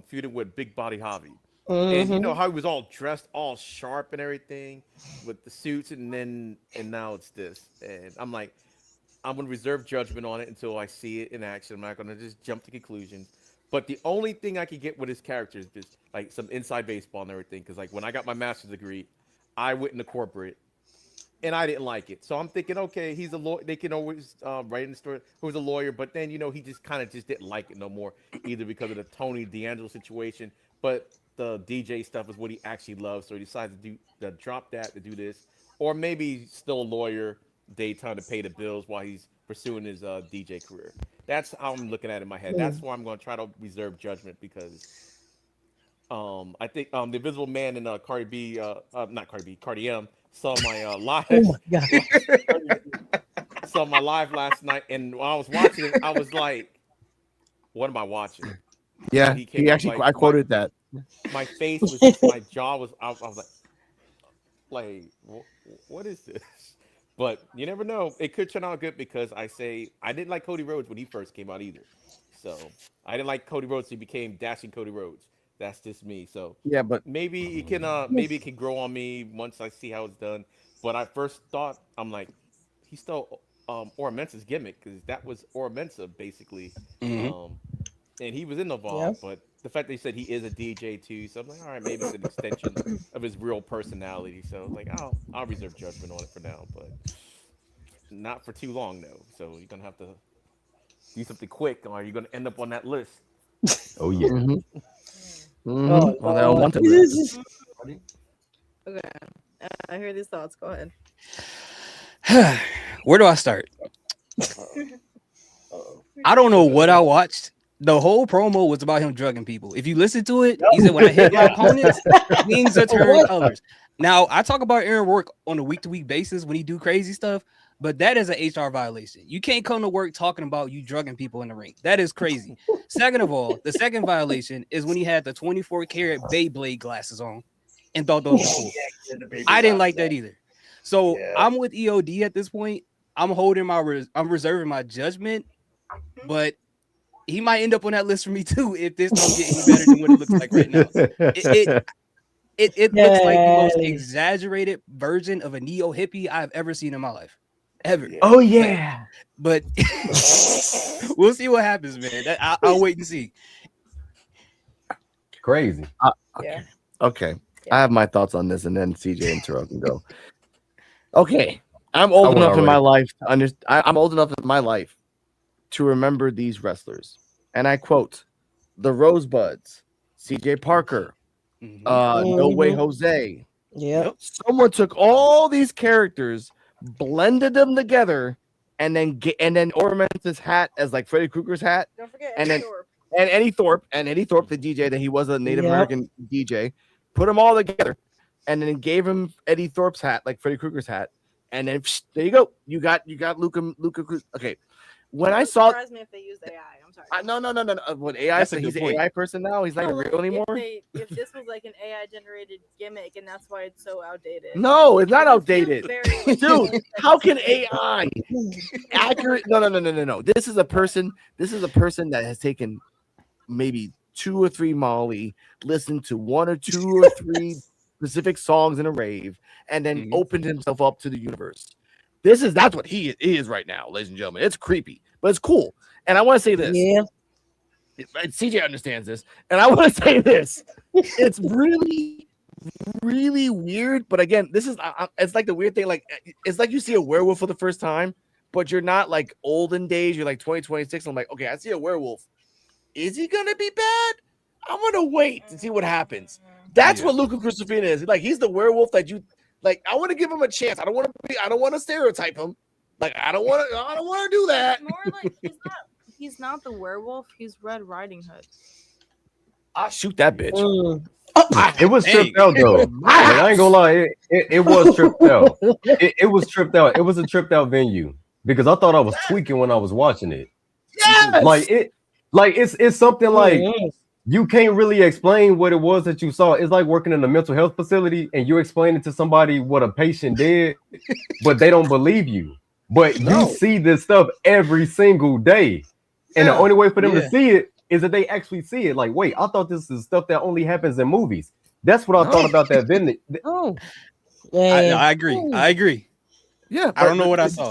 feuding with Big Body Javi. And you know how he was all dressed, all sharp and everything, with the suits, and now it's this, and I'm like, I'm gonna reserve judgment on it until I see it in action. I'm not gonna just jump to conclusions. But the only thing I could get with his character is just like some inside baseball and everything, because like when I got my master's degree, I went into corporate, and I didn't like it. So I'm thinking, okay, he's a lawyer. They can always write in the story who's a lawyer, but then he just kind of just didn't like it no more, either because of the Tony D'Angelo situation, but the DJ stuff is what he actually loves, so he decides to drop that to do this, or maybe he's still a lawyer, daytime to pay the bills while he's pursuing his DJ career. That's how I'm looking at it in my head. That's why I'm going to try to reserve judgment because I think the Invisible Man and Cardi M saw my live. Oh my God. saw my live last night, and when I was watching it, I was like, "What am I watching?" Yeah, He came he up, actually like, I quoted that. my face was just, my jaw was. I was like, what is this? But you never know. It could turn out good because I didn't like Cody Rhodes when he first came out either. So I didn't like Cody Rhodes. He became dashing Cody Rhodes. That's just me. So Yeah, but maybe it can grow on me once I see how it's done. But I first thought, I'm like, he stole Ora Mensa's gimmick, because that was Ora Mensa basically. Um, and he was in the Evolve, but the fact that he said he is a DJ too, so I'm like, all right, maybe it's an extension of his real personality. So like, I'll reserve judgment on it for now, but not for too long though. So you're gonna have to do something quick, or you're gonna end up on that list. Oh yeah. Oh, on that unwanted God. list. Okay. I hear these thoughts. Go ahead. Where do I start? I don't know what I watched. The whole promo was about him drugging people. If you listen to it, he said, "When I hit my opponents, things are turning colors." Now, I talk about Aaron work on a week-to-week basis when he do crazy stuff, but that is an HR violation. You can't come to work talking about you drugging people in the ring. That is crazy. Second of all, the second violation is when he had the 24-karat Beyblade glasses on and thought those were cool. I didn't like that either. So I'm with EOD at this point. I'm reserving my judgment, but he might end up on that list for me too if this don't get any better than what it looks like right now. It looks like the most exaggerated version of a neo hippie I've ever seen in my life, ever. Oh yeah, but we'll see what happens, man. I'll wait and see. Crazy. Okay. I have my thoughts on this, and then CJ and Terrell can go. Okay, I'm old enough in my life to understand. I'm old enough in my life to remember these wrestlers, and I quote: the Rosebuds, CJ Parker, No Way Jose. Yep. Someone took all these characters, blended them together, and then ornamented his hat as like Freddy Krueger's hat. Don't forget and Eddie then Thorpe. and Eddie Thorpe, the DJ that he was a Native American DJ, put them all together, and then gave him Eddie Thorpe's hat, like Freddy Krueger's hat, and then there you go. You got Luca Cruz. Okay, when I saw, surprise me if they used AI. I'm sorry. No. What AI? That's a He's good an point. AI person now. He's not real anymore. If this was like an AI generated gimmick, and that's why it's so outdated. No, it's not outdated, Very, dude. How can AI accurate? No. This is a person that has taken maybe 2 or 3 Molly, listened to 1 or 2 or 3 specific songs in a rave, and then opened himself up to the universe. That's what he is right now, ladies and gentlemen. It's creepy, but it's cool. And I want to say this. Yeah. CJ understands this, and I want to say this. It's really, really weird. But again, this is it's like the weird thing. Like it's like you see a werewolf for the first time, but you're not like olden days. You're like 2026. I'm like, okay, I see a werewolf. Is he gonna be bad? I'm gonna wait to see what happens. That's what Luca Crusifina is. Like he's the werewolf that you like. I want to give him a chance. I don't want to stereotype him. Like I don't want to do that. It's more like he's not the werewolf. He's Red Riding Hood. I'll shoot that bitch. It was tripped out though. I ain't gonna lie, it was tripped out. It was tripped out. It was a tripped out venue because I thought I was tweaking when I was watching it. Yes! It's something like you can't really explain what it was that you saw. It's like working in a mental health facility and you're explaining to somebody what a patient did, but they don't believe you. But you see this stuff every single day. And the only way for them to see it is that they actually see it. Like, wait, I thought this is stuff that only happens in movies. That's what I thought about that venue. I agree. Yeah, I don't know what I saw.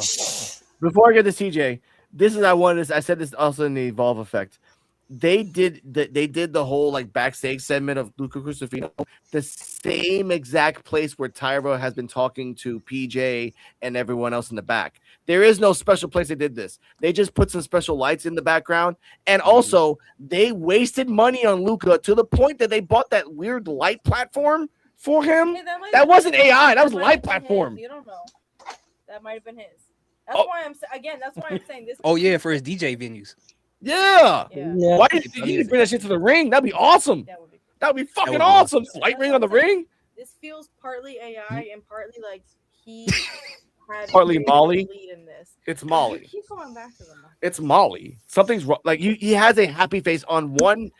Before I get to CJ, I said this also in the Evolve effect. They did the whole like backstage segment of Luca Crusifino, the same exact place where Tyro has been talking to PJ and everyone else in the back. There is no special place they did this. They just put some special lights in the background, and also they wasted money on Luca to the point that they bought that weird light platform for him. Hey, that wasn't AI. That was light platform. You don't know. That might have been his. That's why I'm saying this. Oh yeah, for his DJ venues. Yeah. Why did you bring that shit to the ring? That'd be awesome. That would be fucking awesome. Light ring on the ring. This feels partly AI and partly like he had Partly Molly. lead in this. It's Molly. You keep going back to them. It's Molly. Something's wrong. Like he has a happy face on one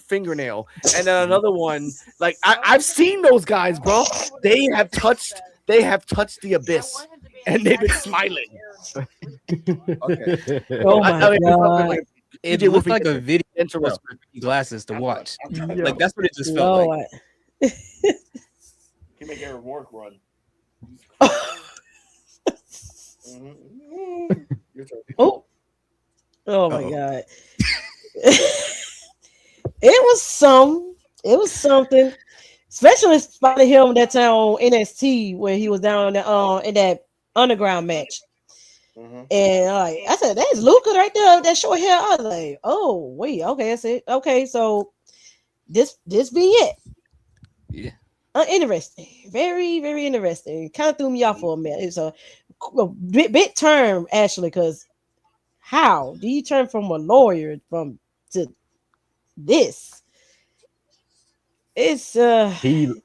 fingernail, and then another one. Like I've seen those guys, bro. They have touched the abyss, and they've been smiling. Okay. Oh my god. It looked like a video for glasses to watch. Like that's what it just felt like. Can make Aaron Work run. Oh my god. It was something. Especially spotted him that time on NXT where he was down in that underground match. And I said, "That's Luca right there, that short hair." I was like, "Oh wait, okay, that's it. Okay, so this be it." Yeah. Interesting, very, very interesting. Kind of threw me off for a minute. It's a bit term actually, because how do you turn from a lawyer to this? It's dude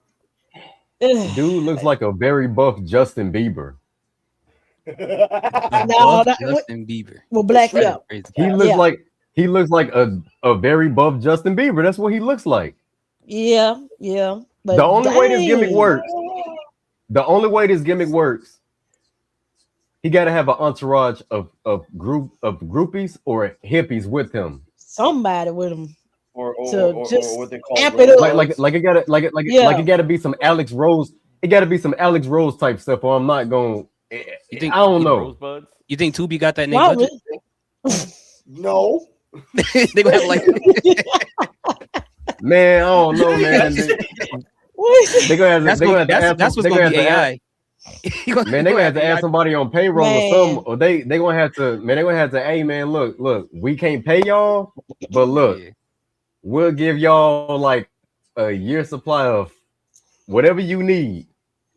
looks like a very buff Justin Bieber. No, Justin Bieber. Well, black up. He looks like a very buff Justin Bieber. That's what he looks like. Yeah. But the only way this gimmick works, he got to have an entourage of groupies or hippies with him. Somebody with him. Or what they call amp it up. It gotta be some Alex Rose. It gotta be some Alex Rose type stuff, or I'm not going. I don't know. You think Tubi got that name? Budget? No. They gonna have like. Man, I don't know, man. They gonna have to. That's what's gonna be AI. Man, they gonna have to ask somebody on payroll or something, or they gonna have to. Man, they gonna have to. Hey, man, look, we can't pay y'all, but look, we'll give y'all like a year supply of whatever you need.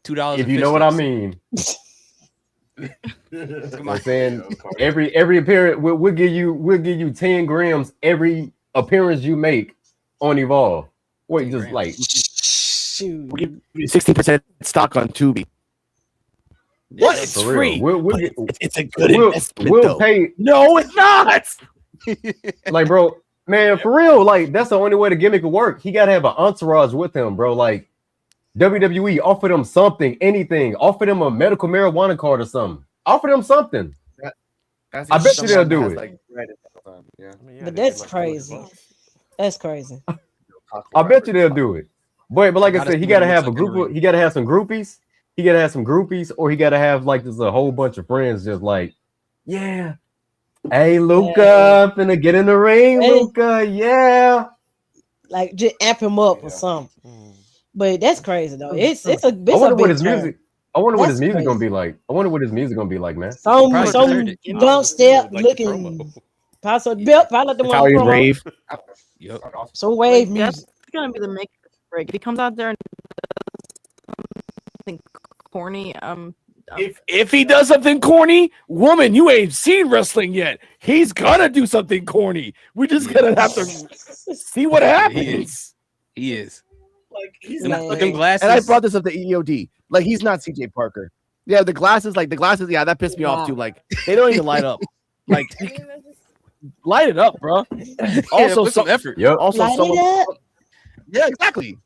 $2 if you know what I mean. I'm saying every appearance we'll give you 10 grams every appearance you make on Evolve. Wait, just like we'll give you 60% stock on Tubi. What? Yeah, it's free. It's a good investment. We'll pay. No, it's not. Like, bro, man, for real. Like, that's the only way the gimmick will work. He gotta have an entourage with him, bro. Like, WWE offer them something, anything. Offer them a medical marijuana card or something. Offer them something. I bet you they'll do it. Like, but that's crazy. That's crazy. I bet you they'll do it. But like I said, he gotta have a group. He gotta have some groupies. He gotta have some groupies, or he gotta have like just a whole bunch of friends, just like, yeah, hey Luca, finna get in the ring, Luca, yeah, like just amp him up or something. But that's crazy though. It's a. I wonder what his music. I wonder what his music gonna be like. I wonder what his music gonna be like, man. Some bump step looking. Probably the one rave. Yep. Some wave music. It's gonna be the make or break. If he comes out there and something corny, if he does something corny, woman, you ain't seen wrestling yet. He's gonna do something corny. We just gotta have to see what happens. He is. Like he's not looking glasses. And I brought this up to EOD. Like he's not CJ Parker. Yeah, the glasses. Yeah, that pissed me off too. Like they don't even light up. Like light it up, bro. Also, some effort. Yep. Also, someone. Yeah, exactly,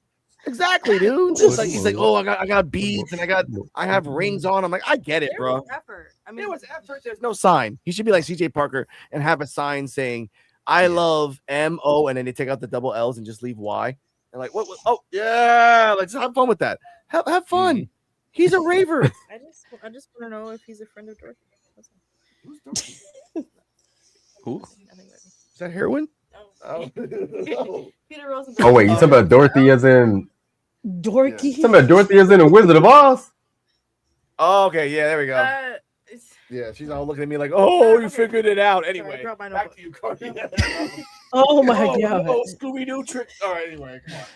dude. It's like he's like, oh, I got beads and I have rings on. I'm like, I get it, bro. There was effort. I mean, there was effort. There's no sign. He should be like CJ Parker and have a sign saying, "I love M.O." and then they take out the double L's and just leave Y. And like, what? Oh, yeah. Like, just have fun with that. Have fun. He's a raver. I just want to know if he's a friend of Dorothy. Who's Dorothy? Who? Is that heroin? Oh. Peter Rosenberg. Oh wait, you talking about Dorothy as in Dorky? You talking about Dorothy as in a Wizard of Oz? Oh, okay. Yeah, there we go. Yeah, she's all looking at me like, "Oh, you figured it out." Anyway, back to you, Cardi. Oh my god! Oh, Scooby-Doo trick. All right, anyway, come on.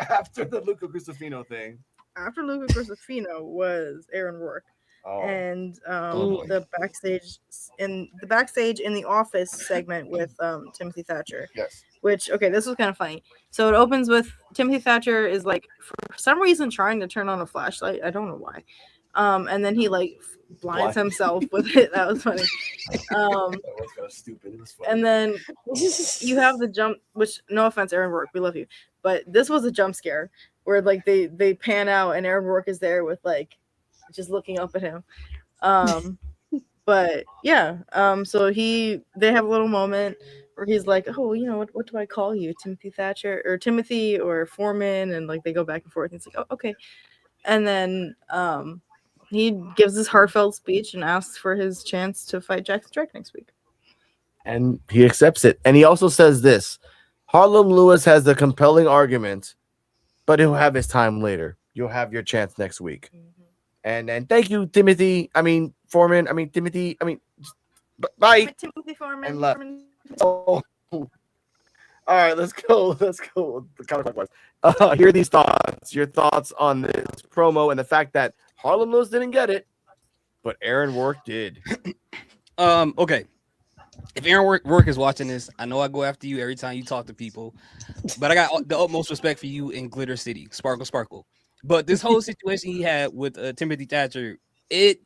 After the Luca Cristofino thing. After Luca Cristofino was Aaron Rourke. and boy. the backstage in the office segment with Timothy Thatcher. Yes. Which, okay, this was kind of funny. So it opens with Timothy Thatcher is like for some reason trying to turn on a flashlight. I don't know why. And then he like blinds himself with it. That was funny. That was kind of stupid. It was funny. And then you have the jump, which no offense, Aaron Rourke, we love you, but this was a jump scare where like they pan out and Aaron Rourke is there with like just looking up at him. But yeah, so they have a little moment where he's like, oh, you know, what do I call you, Timothy Thatcher or Timothy or Foreman, and like they go back and forth. And it's like, oh, okay, and then he gives this heartfelt speech and asks for his chance to fight Jackson Drake next week. And he accepts it. And he also says this: Harlem Lewis has the compelling argument, but he'll have his time later. You'll have your chance next week. And thank you, Timothy. I mean, Foreman. I mean, Timothy. I mean, bye. Timothy Foreman. And left. Oh. All right, let's go. Let's go. Counterclockwise. Here are these thoughts. Your thoughts on this promo and the fact that Harlem Lewis didn't get it, but Aaron Rourke did. Okay. If Aaron Rourke is watching this, I know I go after you every time you talk to people, but I got the utmost respect for you in Glitter City, Sparkle Sparkle. But this whole situation he had with Timothy Thatcher, it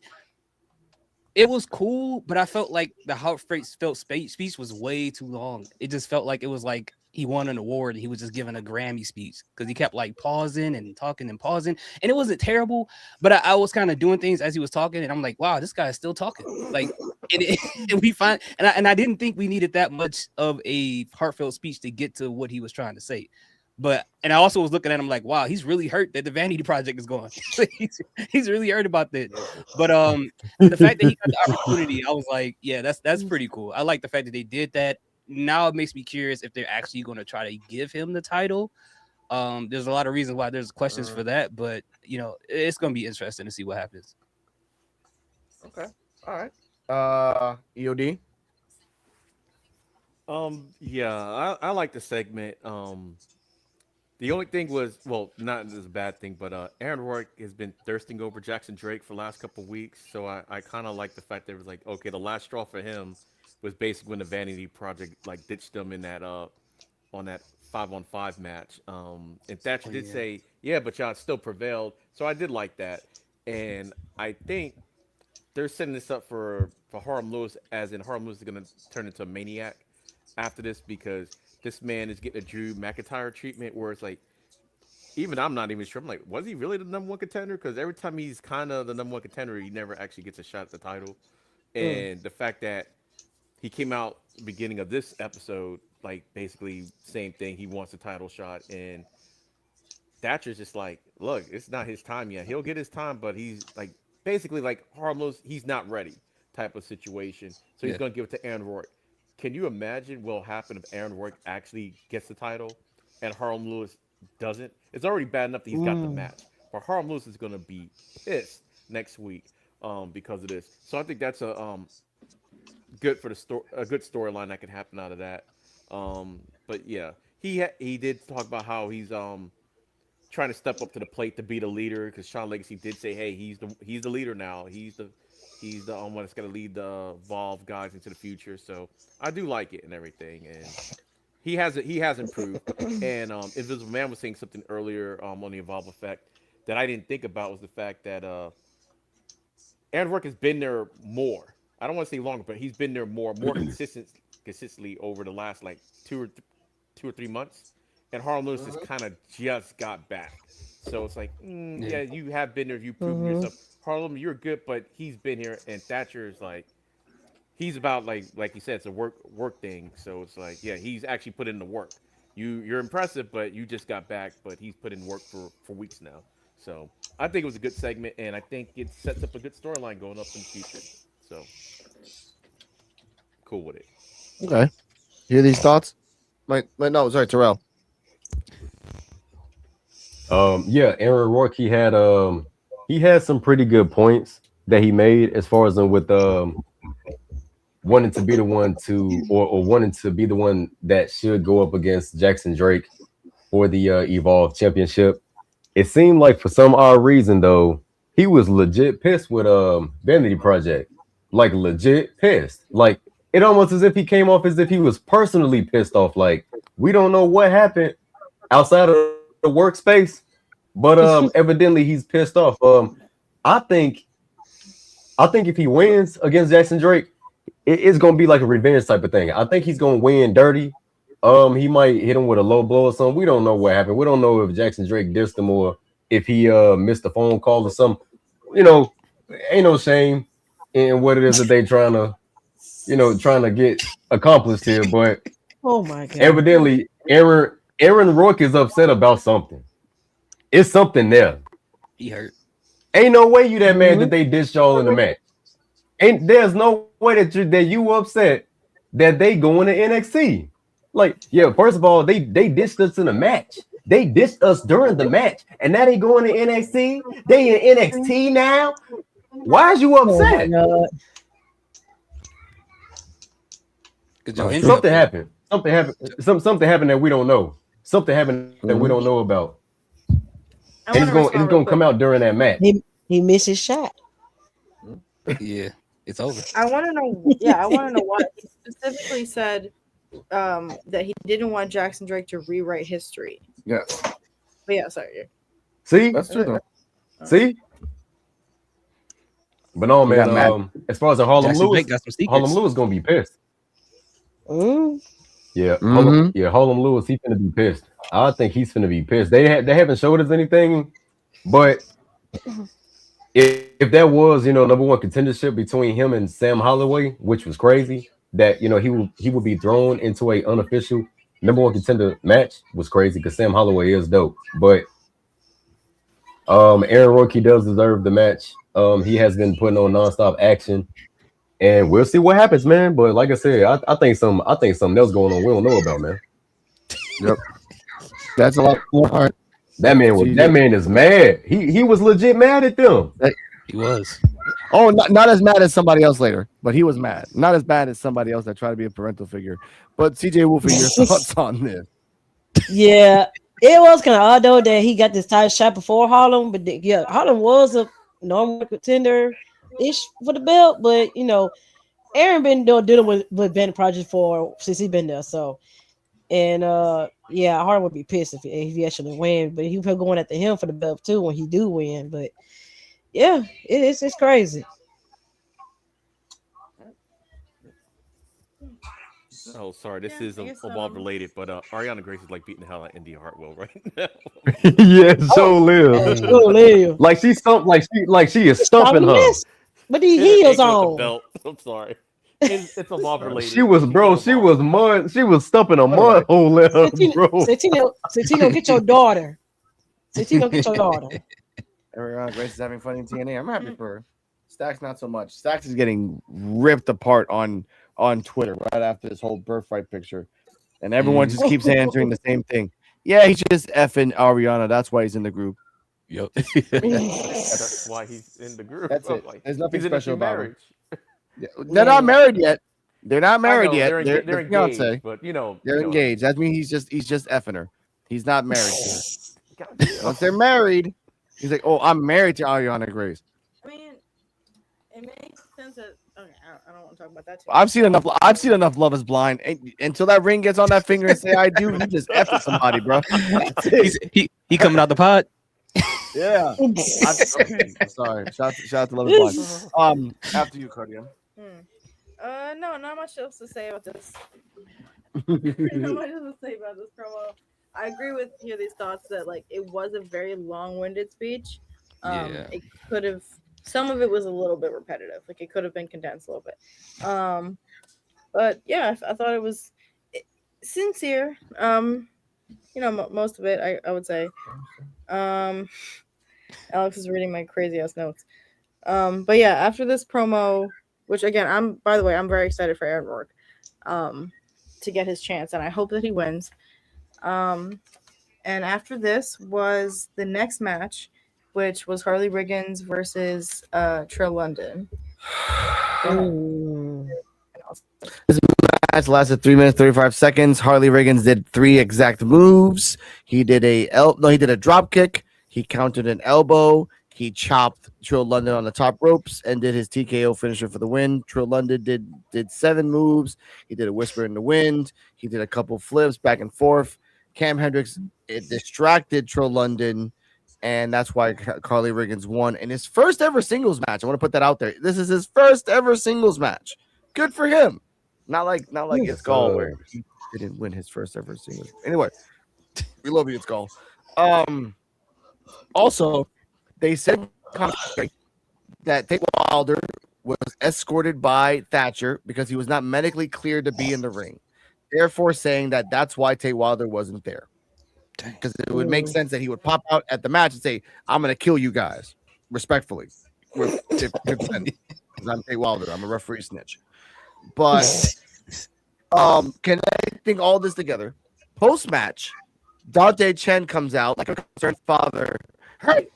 was cool, but I felt like the heartfelt speech was way too long. It just felt like it was like he won an award and he was just giving a Grammy speech because he kept like pausing and talking and pausing, and it wasn't terrible, but I was kind of doing things as he was talking, and I'm like, wow, this guy is still talking. Like, and we find, and I didn't think we needed that much of a heartfelt speech to get to what he was trying to say. But and I also was looking at him like, wow, he's really hurt that the Vanity Project is gone. he's really hurt about that. But the fact that he got the opportunity, I was like, yeah, that's pretty cool. I like the fact that they did that. Now it makes me curious if they're actually going to try to give him the title. There's a lot of reasons why there's questions for that, but you know, it's going to be interesting to see what happens. Okay. All right. EOD. Yeah, I like the segment. The only thing was, well, not as a bad thing, but Aaron Rourke has been thirsting over Jackson Drake for the last couple of weeks. So I kind of like the fact that it was like, okay, the last straw for him was basically when the Vanity Project like ditched him in that on that 5-on-5 match. And Thatcher did say, yeah, but y'all still prevailed. So I did like that. And I think they're setting this up for Harlem Lewis, as in Harlem Lewis is going to turn into a maniac after this, because this man is getting a Drew McIntyre treatment where it's like, even I'm not even sure. I'm like, was he really the number one contender? Because every time he's kind of the number one contender, he never actually gets a shot at the title. And the fact that he came out beginning of this episode, like basically same thing. He wants a title shot, and Thatcher's just like, look, it's not his time yet. He'll get his time, but he's like basically like Harlem Lewis, he's not ready type of situation. So he's going to give it to Aaron Rourke. Can you imagine what will happen if Aaron Rourke actually gets the title and Harlem Lewis doesn't? It's already bad enough that he's got the match, but Harlem Lewis is going to be pissed next week because of this. So I think that's a good for a good storyline that can happen out of that. But yeah, he did talk about how he's trying to step up to the plate to be the leader, because Shawn Legacy did say, hey, he's the leader now. He's the one that's going to lead the Evolve guys into the future. So I do like it and everything, and he has improved. And Invisible Man was saying something earlier on the Evolve effect that I didn't think about, was the fact that Aaron Rourke has been there more. I don't want to say longer, but he's been there more consistently over the last like 2 or 3 months. And Harlem Lewis has kind of just got back. So it's like, yeah, you have been there. You've proven yourself. Harlem, you're good, but he's been here. And Thatcher is like, he's about like you said, it's a work thing. So it's like, yeah, he's actually put in the work. You're impressive, but you just got back. But he's put in work for weeks now. So I think it was a good segment, and I think it sets up a good storyline going up in the future. So cool with it. Okay. Hear these thoughts? No, sorry, Terrell. Yeah, Aaron Rourke, he had some pretty good points that he made as far as with wanting to be the one to or wanting to be the one that should go up against Jackson Drake for the Evolve Championship. It seemed like for some odd reason though, he was legit pissed with Vanity Project, like legit pissed. Like it almost as if he came off as if he was personally pissed off. Like we don't know what happened outside of the workspace, but evidently he's pissed off. I think if he wins against Jackson Drake, it's gonna be like a revenge type of thing. I think he's gonna win dirty. He might hit him with a low blow or something. We don't know what happened. We don't know if Jackson Drake dissed him or if he missed a phone call or something. You know, ain't no shame in what it is that they trying to get accomplished here. But Oh my god. evidently, Aaron Rourke is upset about something. It's something there. He hurt. Ain't no way you that mad that they dissed y'all in the match. There's no way that you upset that they going to NXT. Like, yeah, first of all, they dissed us in the match. They dissed us during the match, and now they going to NXT. They in NXT now. Why is you upset? Oh Something happened. Something happened. Something happened that we don't know. Something happened that we don't know about. And it's gonna come out during that match. He missed his shot. Yeah, it's over. I want to know. Yeah, I want to know why he specifically said that he didn't want Jackson Drake to rewrite history. Yeah. But yeah, sorry. See, That's true though. see. But no, man. As far as Harlem Lewis gonna be pissed. Yeah, Harlem Lewis, he's gonna be pissed. I think he's gonna be pissed. They haven't showed us anything, but if that was number one contendership between him and Sam Holloway, which was crazy, that he would be thrown into a unofficial number one contender match was crazy because Sam Holloway is dope. But Aaron Rourke does deserve the match. He has been putting on nonstop action. And we'll see what happens, man. But like I said, I think something else going on we don't know about, man. Yep. That's a lot more hard. That man is mad. He was legit mad at them. He was. Oh, not as mad as somebody else later, but he was mad. Not as bad as somebody else that tried to be a parental figure. But CJ Wolfie, your thoughts on this? Yeah, it was kind of odd though that he got this title shot before Harlem, but Harlem was a normal contender ish for the belt, but Aaron been dealing with Ben Project since he's been there. So, and Harlem would be pissed if he actually win, but he was going after him for the belt too when he do win. But yeah, it's crazy. Oh, sorry. This is Evolve related, but Ariana Grace is like beating the hell out of India Hartwell right now. Yeah, so live. Like she is stumping her. But the heels on. Belt. I'm sorry. It's Evolve related. She was stumping a mud hole in her, bro. Santino, get your daughter. Santino, get your daughter. Ariana Grace is having fun in TNA. I'm happy for her. Stacks not so much. Stacks is getting ripped apart on Twitter right after this whole birthright picture, and everyone just keeps answering the same thing. Yeah, he's just effing Ariana. That's why he's in the group. Yep. That's why he's in the group. That's it. There's nothing he's special about marriage. Yeah. They're not married yet. They're not married yet. They're engaged, fiance. but they're engaged. That means he's just effing her. He's not married to her. Once they're married, he's like, "Oh, I'm married to Ariana Grace." I mean, it makes sense that. Okay, I don't want to talk about that too. I've seen enough Love Is Blind. Until that ring gets on that finger and say I do, he just effing somebody, bro. He coming out the pod. Yeah. Okay. Sorry. Shout out to Love Is Blind. After you, Cardia. No, not much else to say about this. Not much else to say about this promo. I agree with these thoughts that it was a very long-winded speech. It could have. Some of it was a little bit repetitive. It could have been condensed a little bit. But yeah, I thought it was sincere. Most of it, I would say. Alex is reading my crazy ass notes. But yeah, after this promo, which again, I'm very excited for Aaron Rourke, to get his chance, and I hope that he wins. And after this was the next match, which was Harley Riggins versus Terrell London. This match lasted 3 minutes 35 seconds. Harley Riggins did 3 exact moves. He did a drop kick. He countered an elbow. He chopped Trill London on the top ropes and did his TKO finisher for the win. Trill London did 7 moves. He did a whisper in the wind. He did a couple flips back and forth. Cam Hendricks distracted Trill London, and that's why Carly Riggins won in his first ever singles match. I want to put that out there. This is his first ever singles match. Good for him. Not like it's Gall where he didn't win his first ever singles. Anyway, we love you, it's Gall. Also, they said that Tate Wilder was escorted by Thatcher because he was not medically cleared to be in the ring. Therefore, saying that that's why Tate Wilder wasn't there. Because it would make sense that he would pop out at the match and say, "I'm going to kill you guys respectfully." Because I'm Tate Wilder. I'm a referee snitch. But connecting all this together, post-match, Dante Chen comes out like a concerned father. Hey,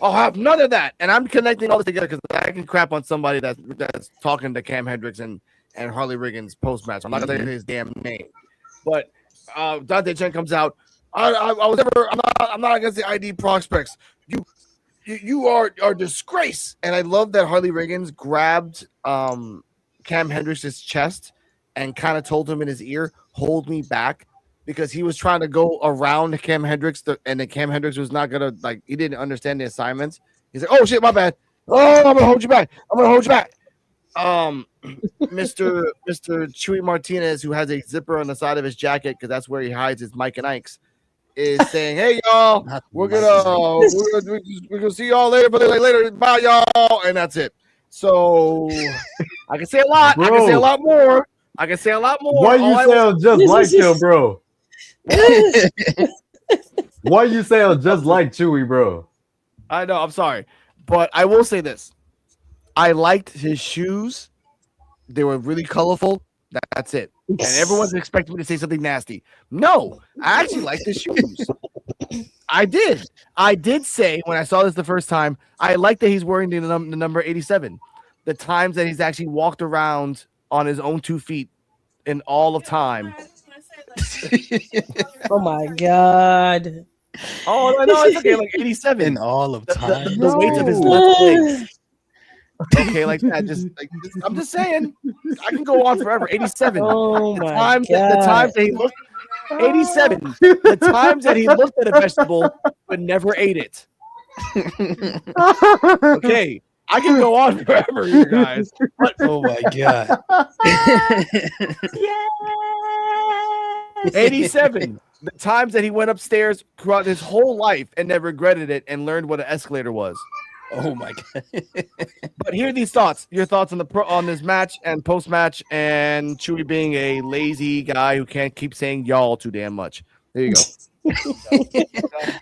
I'll have none of that. And I'm connecting all this together because I can crap on somebody that's talking to Cam Hendricks and Harley Riggins post-match. I'm not going to say his damn name. But Dante Chen comes out. I'm not against the ID prospects. You are a disgrace. And I love that Harley Riggins grabbed Cam Hendricks' chest and kind of told him in his ear, "Hold me back," because he was trying to go around Cam Hendricks, and then Cam Hendricks was not gonna he didn't understand the assignments. He's like, "Oh shit, my bad. Oh, I'm gonna hold you back. Mr. Chewy Martinez, who has a zipper on the side of his jacket because that's where he hides his Mike and Ike's, is saying, "Hey y'all, we're gonna see y'all later, but later, bye y'all," and that's it. So I can say a lot. Bro. I can say a lot more. Why you sound just like him, bro? Why you sound just like Chewy, bro? I know. I'm sorry, but I will say this: I liked his shoes. They were really colorful. That's it. And everyone's expecting me to say something nasty. No, I actually liked his shoes. I did. I did say when I saw this the first time, I like that he's wearing the number 87. The times that he's actually walked around on his own 2 feet in all of time. Oh my God. Oh no, it's okay. Like 87 in all of time. The weight of his left leg. Okay, like that. I'm just saying. I can go on forever. 87. Oh the my times, God. The times that he looked 87. The times that he looked at a vegetable but never ate it. Okay, I can go on forever, you guys. But, oh my God. 87. The times that he went upstairs throughout his whole life and never regretted it and learned what an escalator was. Oh my God. But here are these thoughts. Your thoughts on this match and post-match, and Chewy being a lazy guy who can't keep saying y'all too damn much. There you go.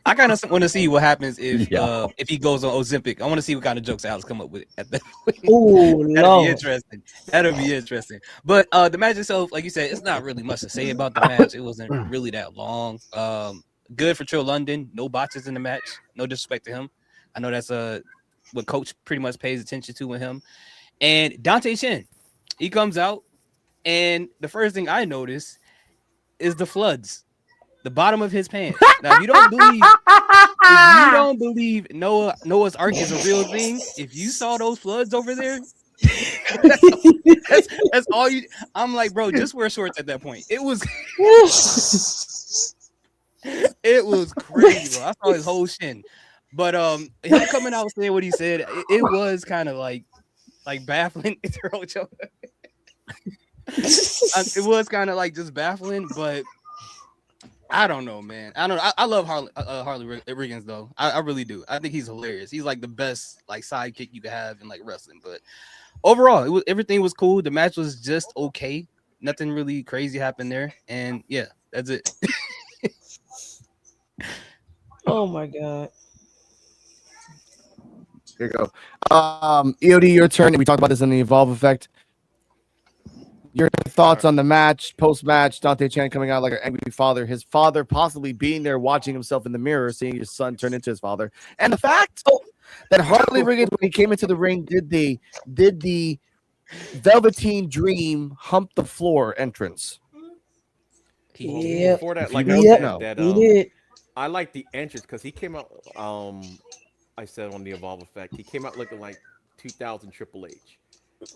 I kind of want to see what happens if he goes on Ozempic. I want to see what kind of jokes Alex come up with at that point. Oh, That'll be interesting. That'll be interesting. But the match itself, like you said, it's not really much to say about the match. It wasn't really that long. Good for Trill London. No botches in the match. No disrespect to him. I know that's what Coach pretty much pays attention to with him. And Dante Chen, he comes out, and the first thing I notice is the floods, the bottom of his pants. Now, if you don't believe Noah's Ark is a real thing, if you saw those floods over there, that's all you. I'm like, bro, just wear shorts at that point. It was crazy, bro. I saw his whole shin. But him coming out saying what he said, it was kind of like baffling. It was kind of like just baffling, but I don't know, man. I don't know. I love Harley Riggins though. I really do. I think he's hilarious. He's like the best like sidekick you could have in like wrestling. But overall, everything was cool. The match was just okay. Nothing really crazy happened there, and yeah, that's it. Oh my God. Here you go. EOD, your turn. We talked about this in the Evolve effect. Your thoughts on the match, post-match, Dante Chen coming out like an angry father, his father possibly being there watching himself in the mirror, seeing his son turn into his father. And the fact that Harley Riggins, when he came into the ring, did the Velveteen Dream hump the floor entrance. Before that, like he did. I like the entrance because he came out. I said on the Evolve Effect. He came out looking like 2000 Triple H.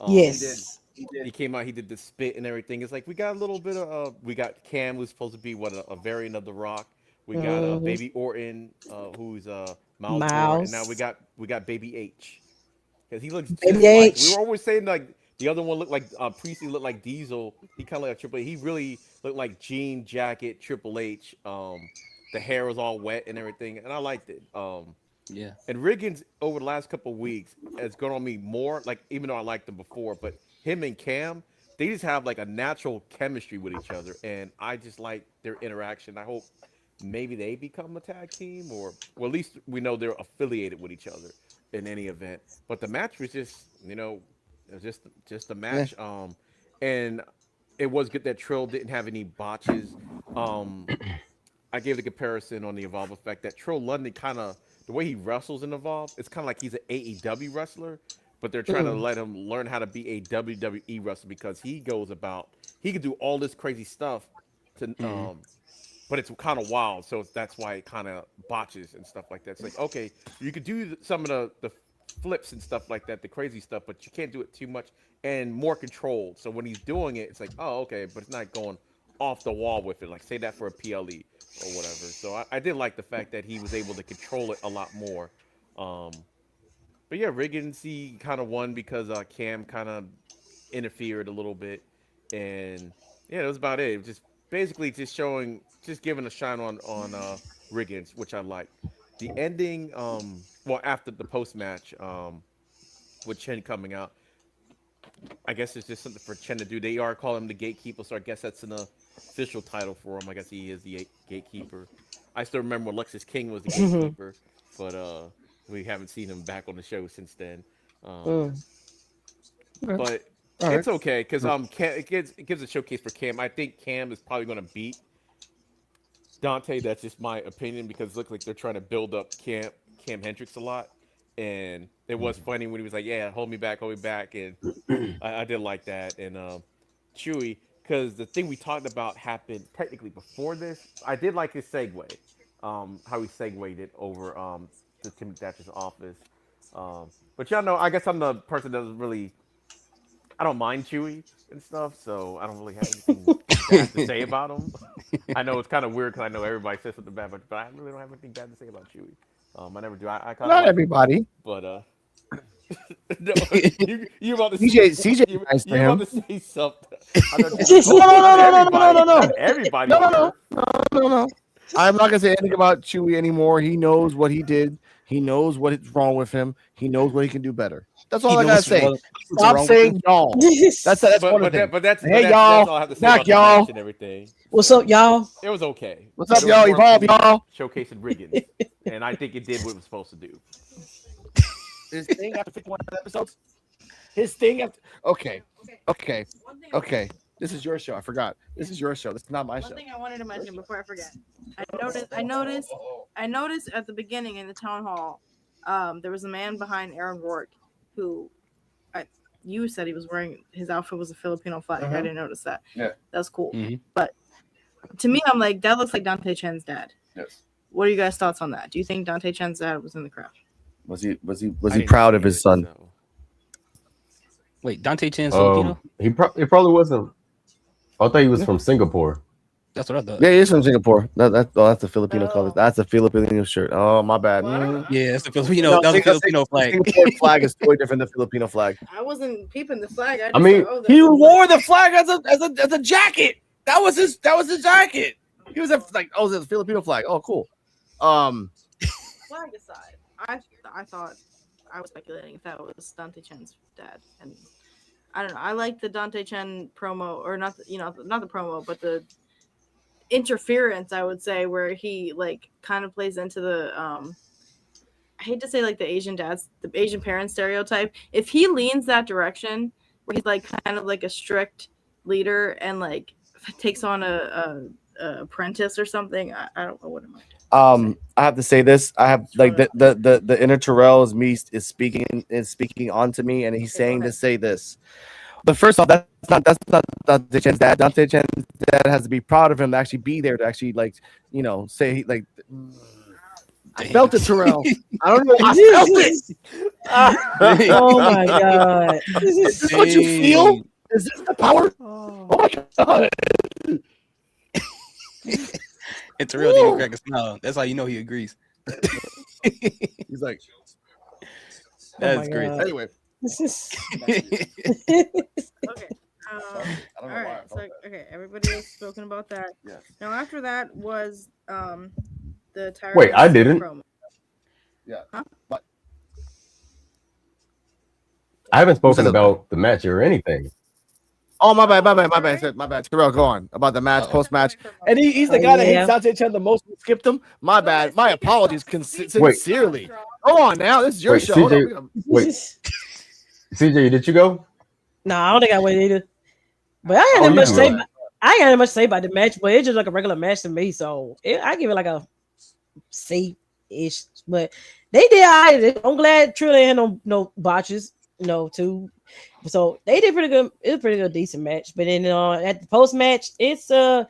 Yes. He came out. He did the spit and everything. It's like we got a little bit of. We got Cam, who's supposed to be a variant of The Rock. We got Mhm. Baby Orton, who's Miles Moore, and now Miles. we got Baby H, because he looks Baby just like we H. were always saying like the other one looked like Priestley looked like Diesel. He kind of like a Triple H. He really looked like jean jacket Triple H. The hair was all wet and everything, and I liked it. Yeah. And Riggins over the last couple of weeks has grown on me more. Like even though I liked him before, but him and Cam, they just have like a natural chemistry with each other, and I just like their interaction. I hope maybe they become a tag team, or well, at least we know they're affiliated with each other in any event. But the match was just, it was just a match. And it was good that Trill didn't have any botches. I gave the comparison on the Evolve Effect that Trill London kind of the way he wrestles in Evolve, it's kind of like he's an AEW wrestler, but they're trying to let him learn how to be a WWE wrestler because he can do all this crazy stuff to but it's kind of wild, so that's why it kind of botches and stuff like that. It's like, okay, you could do some of the flips and stuff like that, the crazy stuff, but you can't do it too much and more controlled. So when he's doing it, it's like, oh, okay, but it's not going off the wall with it. Like, say that for a PLE or whatever. So I did like the fact that he was able to control it a lot more. But yeah, Riggins, he kind of won because Cam kind of interfered a little bit. And yeah, that was about it. It was just basically just giving a shine on Riggins, which I like. The ending, well, after the post match, with Chen coming out, I guess it's just something for Chen to do. They are calling him the gatekeeper, so I guess that's an official title for him. I guess he is the gatekeeper. I still remember when Lexus King was the gatekeeper, but we haven't seen him back on the show since then. But it's okay because it gives a showcase for Cam. I think Cam is probably going to beat Dante. That's just my opinion because it looks like they're trying to build up Cam Hendricks a lot. And it was funny when he was like, yeah, hold me back. And I did like that. And Chewy, because the thing we talked about happened technically before this. I did like his segue, how he segued it over to Timothy Thatcher's office. But y'all know, I guess I'm the person that doesn't really, I don't mind Chewy and stuff, so I don't really have anything bad to say about him. I know it's kind of weird because I know everybody says something bad, but I really don't have anything bad to say about Chewy. I never do. I kind of Not everybody, but no, you about to CJ, nice to you him. about to say something? No, everybody. No. I'm not gonna say anything about Chewy anymore. He knows what he did. He knows what is wrong with him. He knows what he can do better. That's all I gotta say. Stop saying y'all. That's one of them. But that's hey y'all. Y'all. That's all I have to say Knock about the y'all. match and everything. What's up, y'all? It was okay. What's up, y'all? Evolve, y'all. Showcasing Riggins, and I think it did what it was supposed to do. His thing after 51 episodes. His thing after. Okay. This is your show. I forgot. This is your show. This is not my show. One thing I wanted to mention before I forget. I noticed at the beginning in the town hall, there was a man behind Aaron Rourke who, you said he was wearing, his outfit was a Filipino flag. I didn't notice that. Yeah. That's cool. But to me, I'm like, that looks like Dante Chen's dad. Yes. What are you guys' thoughts on that? Do you think Dante Chen's dad was in the crowd? Was he proud of his son? So. Wait, Dante Chen's Filipino? It probably wasn't. I thought he was from Singapore. That's what I thought. Yeah, he's from Singapore. That's a Filipino color. That's a Filipino shirt. Oh, my bad. Yeah, it's the Filipino. That's a Filipino flag. Singapore flag is totally different than the Filipino flag. I wasn't peeping the flag. I mean, he wore the flag as a jacket. That was his jacket. He was it's a Filipino flag. Oh, cool. Flag aside, I thought I was speculating if that was Dante Chen's dad, and I don't know. I like the Dante Chen promo, or not the promo, but the interference, I would say, where he kind of plays into the I hate to say the Asian parent stereotype. If he leans that direction, where he's kind of a strict leader and takes on a apprentice or something, I don't know what am I doing. I have to say this. I have the inner Terrell is speaking onto me, and he's saying to say this. But first off, that's not Dante Chen's dad. Dante Chen's dad has to be proud of him to actually be there to actually say I felt it, Terrell. I don't know. I felt it. Oh my god. Is this what you feel? Is this the power? Oh my god. And Terrell didn't crack a smile. That's how you know he agrees. He's like, That's great. God. anyway. Okay. I don't know All why I right. felt So, that. okay, everybody has spoken about that. Yes. Now, after that was the Tyrus Wait, I didn't. promo. Yeah. Huh? But I haven't spoken said that? about the match or anything. oh, my bad. Terrell, go on about the match, post match. And he's the Oh, guy that yeah. hates Dante Chen the most. We skipped him. My bad. My apologies. Wait. Sincerely. Go on now. This is your Wait, show. Hold CJ on. Wait. CJ, did you go? Nah, I don't think I went either. But I ain't Oh, had you much to say. good. I ain't had much to say about the match, but it's just like a regular match to me. So I give it like a C-ish. But they did all right. I'm glad Trill ain't had no botches, too. So they did pretty good. It was a pretty good, decent match. But then at the post match, it's when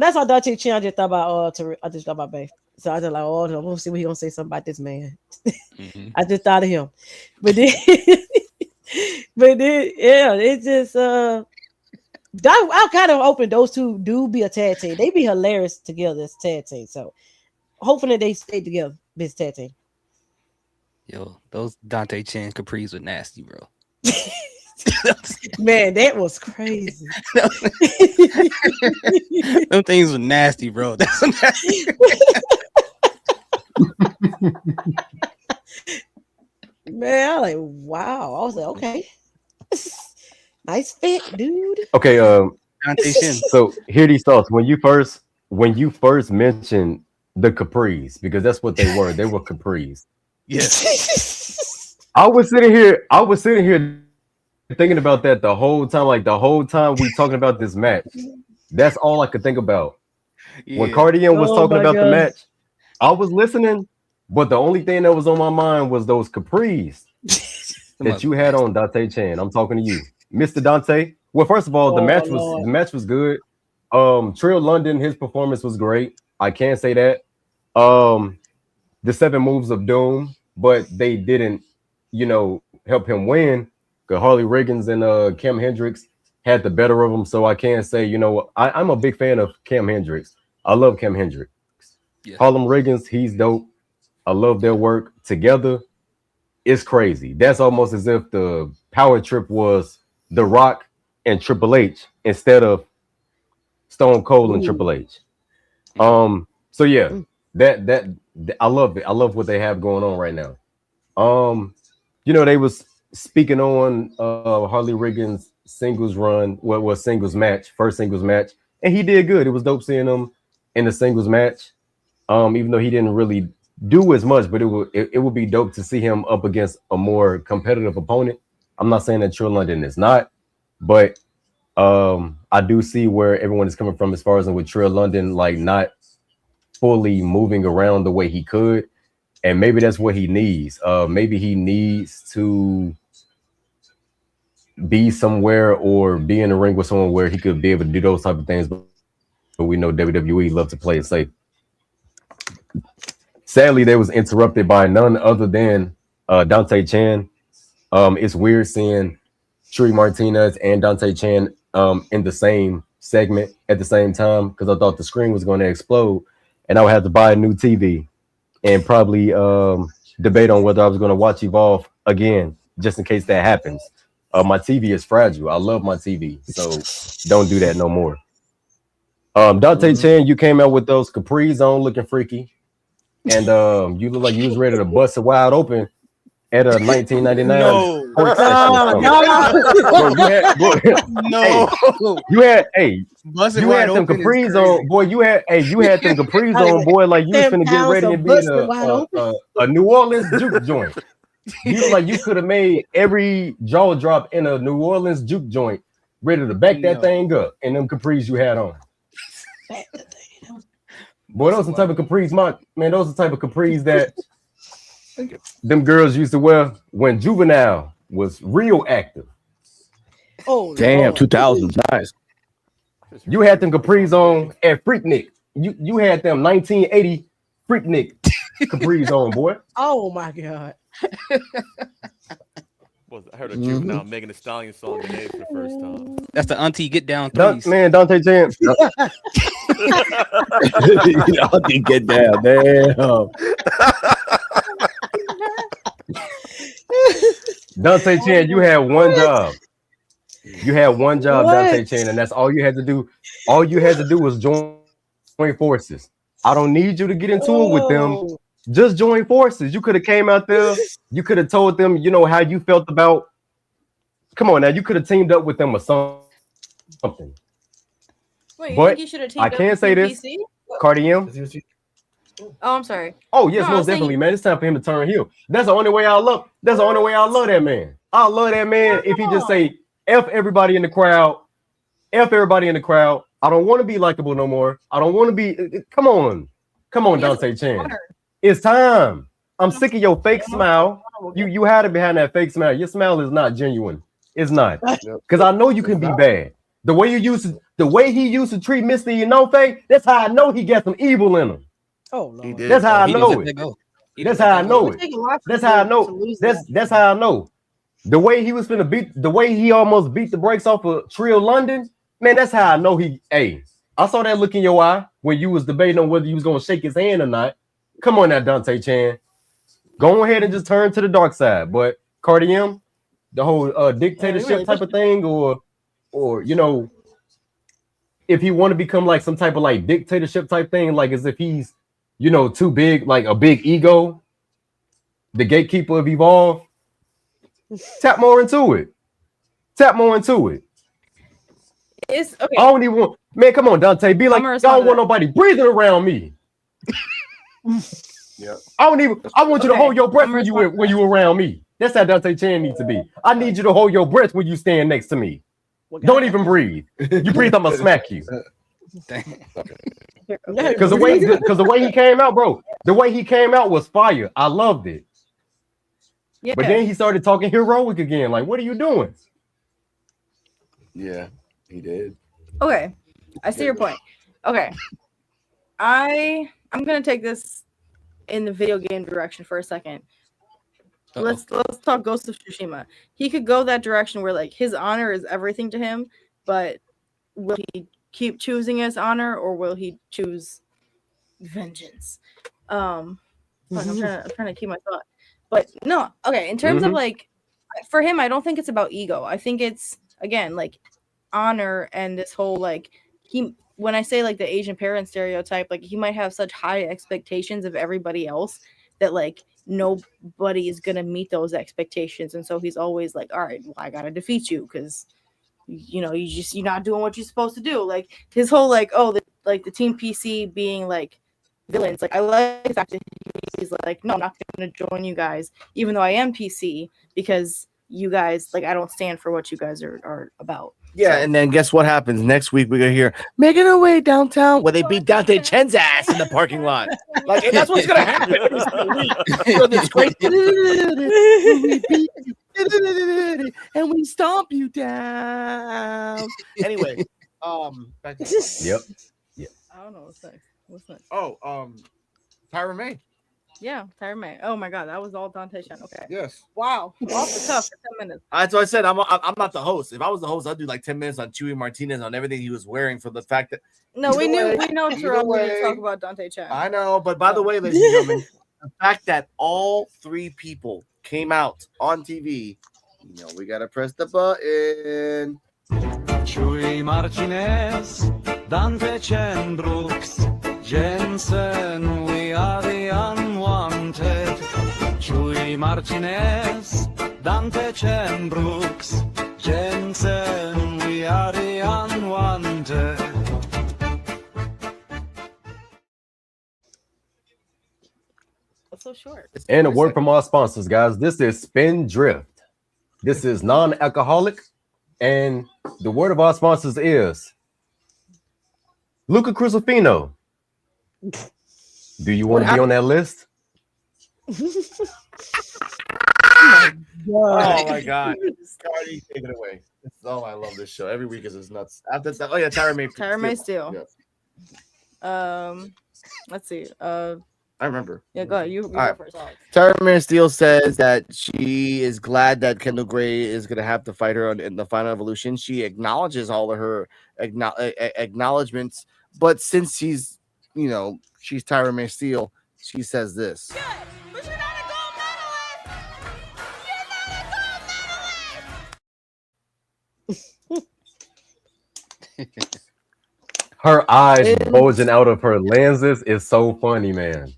I saw Dante Chen, I just thought about Bay. So I was like, oh no, we'll see what he gonna say something about this man. Mm-hmm. I just thought of him. But then yeah, it's just I kind of open those two do be a tag team. They be hilarious together as tag team. So hopefully they stay together, this tag team. Yo, those Dante Chen capris were nasty, bro. Man, that was crazy. Them things were nasty, bro. That's nasty. Man, I was like, wow. I was like, okay. Nice fit, dude. Okay, Dante Chen. so here are these thoughts. When you first mentioned the capris, because that's what they were capris. Yes. I was sitting here thinking about that the whole time. Like the whole time we talking about this match. That's all I could think about. When Yeah. Cardian was Oh talking my about the God. match, I was listening, but the only thing that was on my mind was those capris that you had on Dante Chen. I'm talking to you, Mr. Dante. Well, first of all, the match was good. Trill London, his performance was great. I can't say that. The 7 moves of doom, but they didn't, help him win. Because Harley Riggins and Cam Hendricks had the better of him. So I can't say, I'm a big fan of Cam Hendricks. I love Cam Hendricks. Yeah. Harlem Riggins, he's dope. I love their work together. It's crazy. That's almost as if the power trip was The Rock and Triple H instead of Stone Cold and Triple H. So yeah, that I love it. I love what they have going on right now. They was speaking on Harley Riggins' singles run, what was first singles match, and he did good. It was dope seeing him in the singles match. Even though he didn't really do as much, but it would be dope to see him up against a more competitive opponent. I'm not saying that Trill London is not, but I do see where everyone is coming from as far as with Trill London, like not fully moving around the way he could. And maybe that's what he needs. Maybe he needs to be somewhere or be in the ring with someone where he could be able to do those type of things. But we know WWE love to play it safe. Sadly, they was interrupted by none other than Dante Chen. It's weird seeing Trey Martinez and Dante Chen in the same segment at the same time, because I thought the screen was going to explode and I would have to buy a new TV and probably debate on whether I was going to watch Evolve again, just in case that happens. My TV is fragile. I love my TV, so don't do that no more. Dante Chen, you came out with those capris on looking freaky. And you look like you was ready to bust it wide open at a 1999. No. You had them capris on, boy. You had them capris on, boy. Like you was finna get ready and be a New Orleans juke joint. You look like you could have made every jaw drop in a New Orleans juke joint, ready to back that thing up. And them capris you had on. Boy, those are the type of capris, those are the type of capris that them girls used to wear when Juvenile was real active. Oh, damn, 2000s, nice. You had them capris on at Freaknik. You had them 1980 Freaknik Capri's on, boy. Oh my god. I heard a Juvenile Megan Thee Stallion song today for the first time. That's the auntie get down threes. Man, Dante Chan. Y'all can get down. Damn. Dante Chan, you had one job. You had one job, What? Dante Chan, and that's all you had to do. All you had to do was join forces. I don't need you to get into it with them. Oh. Just join forces. You could have came out there. You could have told them, you know, how you felt about. Come on now, you could have teamed up with them or something. Wait, you But think you should have teamed I up can with say this. PC? Cardi M. Oh, I'm sorry. Oh yes, No, I most was saying- definitely, man. It's time for him to turn heel. That's the only way I love. That's the only way I love that man. I love that man if he just say F everybody in the crowd. F everybody in the crowd. I don't want to be likable no more. I don't want to be. Come on, Dante Chan. It's time. I'm sick of your fake smile. You had it behind that fake smile. Your smile is not genuine. It's not. Because I know you can be bad. The way he used to treat Mr. Inofe, that's how I know he got some evil in him. Oh Lord. That's how I He know didn't let it. that go. He That's didn't how let I that know go. it. That's how I know. That's how I know. The way he was finna beat, the way he almost beat the brakes off of Trill London, man, that's how I know I saw that look in your eye when you was debating on whether you was gonna shake his hand or not. Come on now, Dante Chan. Go ahead and just turn to the dark side. But Cardi M, the whole dictatorship type of thing, or you know, if he want to become like some type of like dictatorship type thing, like as if he's, you know, too big, like a big ego, the gatekeeper of Evolve. Tap more into it. It's okay. I don't even want, man. Come on, Dante. Be like, I don't want nobody breathing around me. Yeah. I want you to hold your breath when you around me. That's how Dante Chan needs to be. I need you to hold your breath when you stand next to me. Don't even breathe. You breathe, I'm gonna smack you. Because the way he came out, bro. The way he came out was fire. I loved it. Yeah. But then he started talking heroic again. Like, what are you doing? Yeah, he did. Okay, I see your point. Okay, I'm gonna take this in the video game direction for a second. Let's talk Ghost of Tsushima. He could go that direction where like his honor is everything to him, but will he keep choosing his honor or will he choose vengeance? I'm trying to keep my thought. But no, okay, in terms of like for him, I don't think it's about ego. I think it's again like honor and this whole like when I say like the Asian parent stereotype, like he might have such high expectations of everybody else that like nobody is gonna meet those expectations, and so he's always like, all right, well, I gotta defeat you because you know you're not doing what you're supposed to do. Like his whole like the Team PC being like villains. Like I like the fact that he's like, no, I'm not gonna join you guys, even though I am PC, because you guys like I don't stand for what you guys are about. Yeah, and then guess what happens next week? We're gonna hear making our way downtown where they beat Dante Chen's ass in the parking lot. Like, and that's what's gonna happen. So this great we beat you, and we stomp you down. Anyway, back to Yep. I don't know what's next. Oh, Tyra May. Yeah, Tyra May. Oh my god, that was all Dante Chen. Okay. Yes. Wow. Off the cuff for 10 minutes. That's what I said. I'm not the host. If I was the host, I'd do like 10 minutes on Chewy Martinez on everything he was wearing for the fact that. No, we know Terrell way. wanted to talk about Dante Chen. I know, but by the way, ladies and gentlemen, the fact that all three people came out on TV, you know, we gotta press the button. Chewy Martinez, Dante Chen Brooks, Jensen, we are the unwanted. Chewy Martinez, Dante Chen Brooks, Jensen, we are the unwanted. That's so short. And a word from our sponsors, guys. This is Spin Drift. This is non-alcoholic. And the word of our sponsors is Luca Crucifino. Do you want to be on that list? Oh my god. Cardi, take it away. Oh, I love this show. Every week is nuts. After that, oh yeah, Tyra May. Tyra May Steele. Yeah. Let's see. I remember. Yeah, go ahead. You go right. first, Alex. Tyra Steele says that she is glad that Kendall Gray is going to have to fight her in the final evolution. She acknowledges all of her acknowledgments, but since she's Tyra Steele, she says this. Good, but you're not a gold medalist. You're not a gold medalist. Her eyes bulging out of her lenses is so funny, man.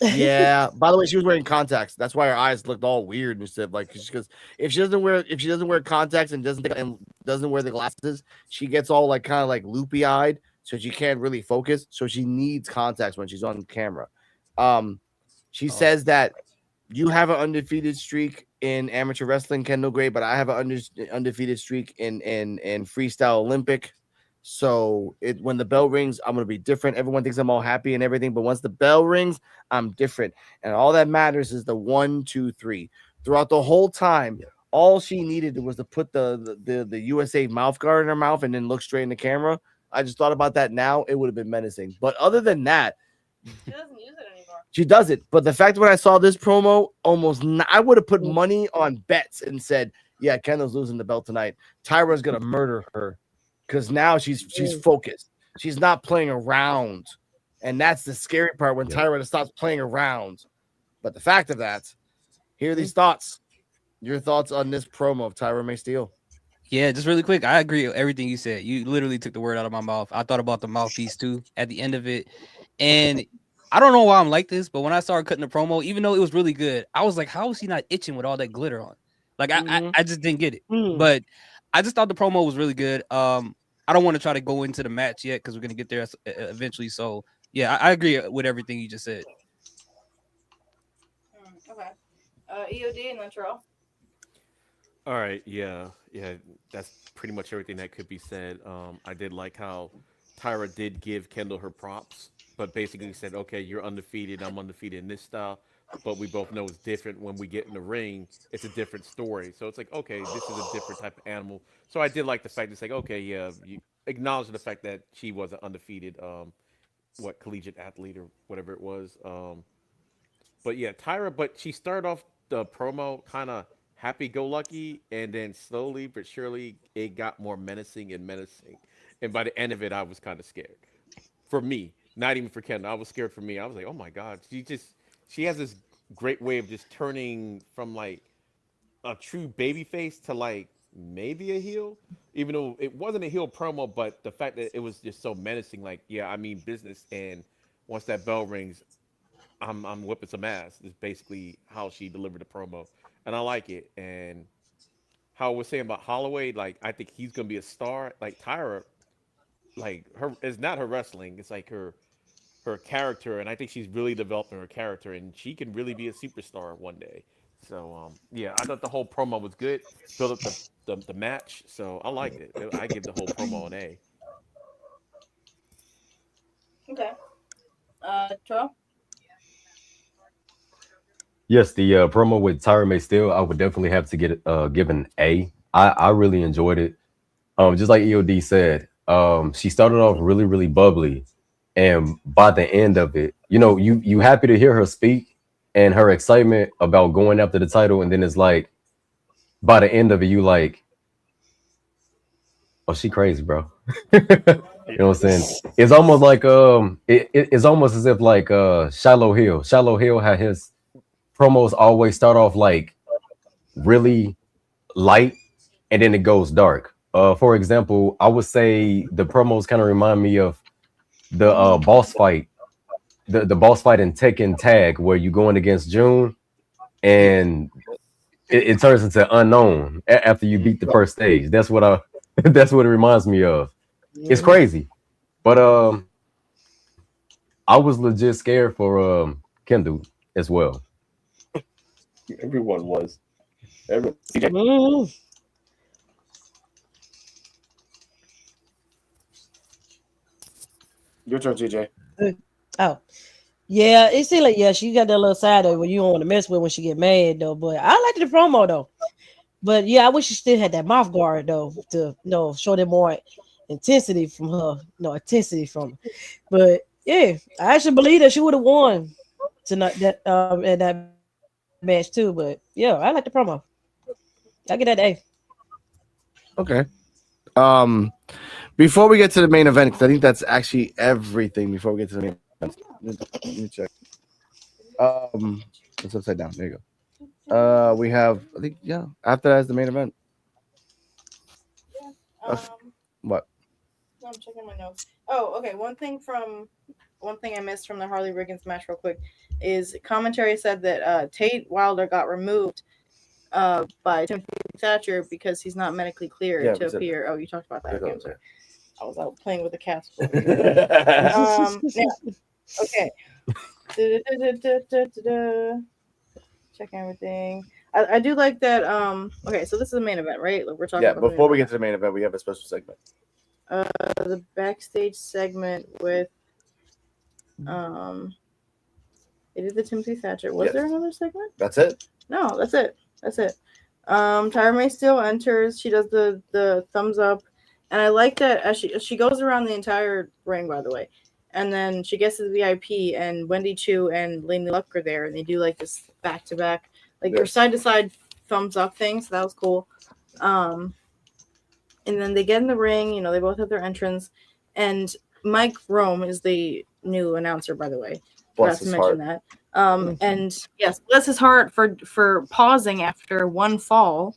Yeah. By the way, she was wearing contacts. That's why her eyes looked all weird and stuff. Like, because if she doesn't wear contacts and doesn't wear the glasses, she gets all like kind of like loopy eyed, so she can't really focus. So she needs contacts when she's on camera. She says that you have an undefeated streak in amateur wrestling, Kendall Gray, but I have an undefeated streak in freestyle Olympic. So when the bell rings, I'm going to be different. Everyone thinks I'm all happy and everything, but once the bell rings, I'm different. And all that matters is the 1, 2, 3. Throughout the whole time, all she needed was to put the USA mouth guard in her mouth and then look straight in the camera. I just thought about that now. It would have been menacing. But other than that, she doesn't use it anymore. She does it. But the fact when I saw this promo, I would have put money on bets and said, yeah, Kendall's losing the belt tonight. Tyra's going to murder her. Because now she's focused. She's not playing around. And that's the scary part when Tyra stops playing around. But the fact of that, here are these thoughts. Your thoughts on this promo of Tyra May Steele. Yeah, just really quick. I agree with everything you said. You literally took the word out of my mouth. I thought about the mouthpiece too at the end of it. And I don't know why I'm like this, but when I started cutting the promo, even though it was really good, I was like, how is he not itching with all that glitter on? Like, I just didn't get it. But I just thought the promo was really good. I don't want to try to go into the match yet because we're going to get there eventually. So, yeah, I agree with everything you just said. Okay. EOD and then Terrell. All right. Yeah. That's pretty much everything that could be said. I did like how Tyra did give Kendall her props, but basically said, okay, you're undefeated. I'm undefeated in this style. But we both know it's different when we get in the ring. It's a different story. So it's like, okay, this is a different type of animal. So I did like the fact it's like, okay, yeah, you acknowledge the fact that she was an undefeated, collegiate athlete or whatever it was. But yeah, Tyra, but she started off the promo kind of happy-go-lucky, and then slowly but surely it got more menacing. And by the end of it, I was kind of scared. For me, not even for Kendall. I was scared for me. I was like, oh my God, she has this great way of just turning from like a true baby face to like maybe a heel, even though it wasn't a heel promo, but the fact that it was just so menacing, like, yeah, I mean business. And once that bell rings, I'm whipping some ass is basically how she delivered the promo. And I like it. And how I was saying about Holloway, like, I think he's going to be a star. Like Tyra, like it's not her wrestling. It's like her character, and I think she's really developing her character, and she can really be a superstar one day. So yeah, I thought the whole promo was good. Build up the match, so I liked it. I give the whole promo an A. Okay. Terrell? Yes, the promo with Tyra May Steele, I would definitely have to get give an A. I really enjoyed it. Just like EOD said, she started off really, really bubbly. And by the end of it, you happy to hear her speak and her excitement about going after the title. And then it's like, by the end of it, you like, oh, she crazy, bro. You know what I'm saying? It's almost like, it's almost as if like Shiloh Hill had his promos always start off like really light and then it goes dark. For example, I would say the promos kind of remind me of the boss fight, the boss fight in Tekken Tag, where you're going against June, and it turns into unknown after you beat the first stage. That's what that's what it reminds me of. It's crazy, but I was legit scared for Kendall as well. Everyone was. Your turn, TJ. Oh, yeah. It seemed like she got that little side of it where you don't want to mess with when she get mad though. But I liked the promo though. But yeah, I wish she still had that mouth guard though to show them more intensity from her. Intensity from her. But yeah, I actually believe that she would have won. tonight that in that match too. But yeah, I like the promo. I get that A. Okay. Before we get to the main event, because I think that's actually everything. Before we get to the main event, let me check. It's upside down. There you go. We have, I think, yeah. After that is the main event. What? I'm checking my notes. Oh, okay. One thing I missed from the Harley Riggins match, real quick, is commentary said that Tate Wilder got removed by Timothy Thatcher because he's not medically cleared to appear. Oh, you talked about that. Okay, I'm sorry. I was out playing with the cats. Yeah. Okay. Check everything. I do like that. Okay, so this is the main event, right? Like, we're talking. Yeah. About Before we get to the main event, we have a special segment. The backstage segment with they did the Timothy Thatcher. Was there another segment? That's it. No, that's it. Tyra May still enters. She does the thumbs up, and I like that as she goes around the entire ring, by the way, and then she gets to the VIP, and Wendy Chu and Lainey Luck are there, and they do like this back to back, like or side to side thumbs up thing. So that was cool. And then they get in the ring. You know, they both have their entrance, and Mike Rome is the new announcer, by the way. Bless Forgot to his mention heart. that. And yes, bless his heart for pausing after one fall,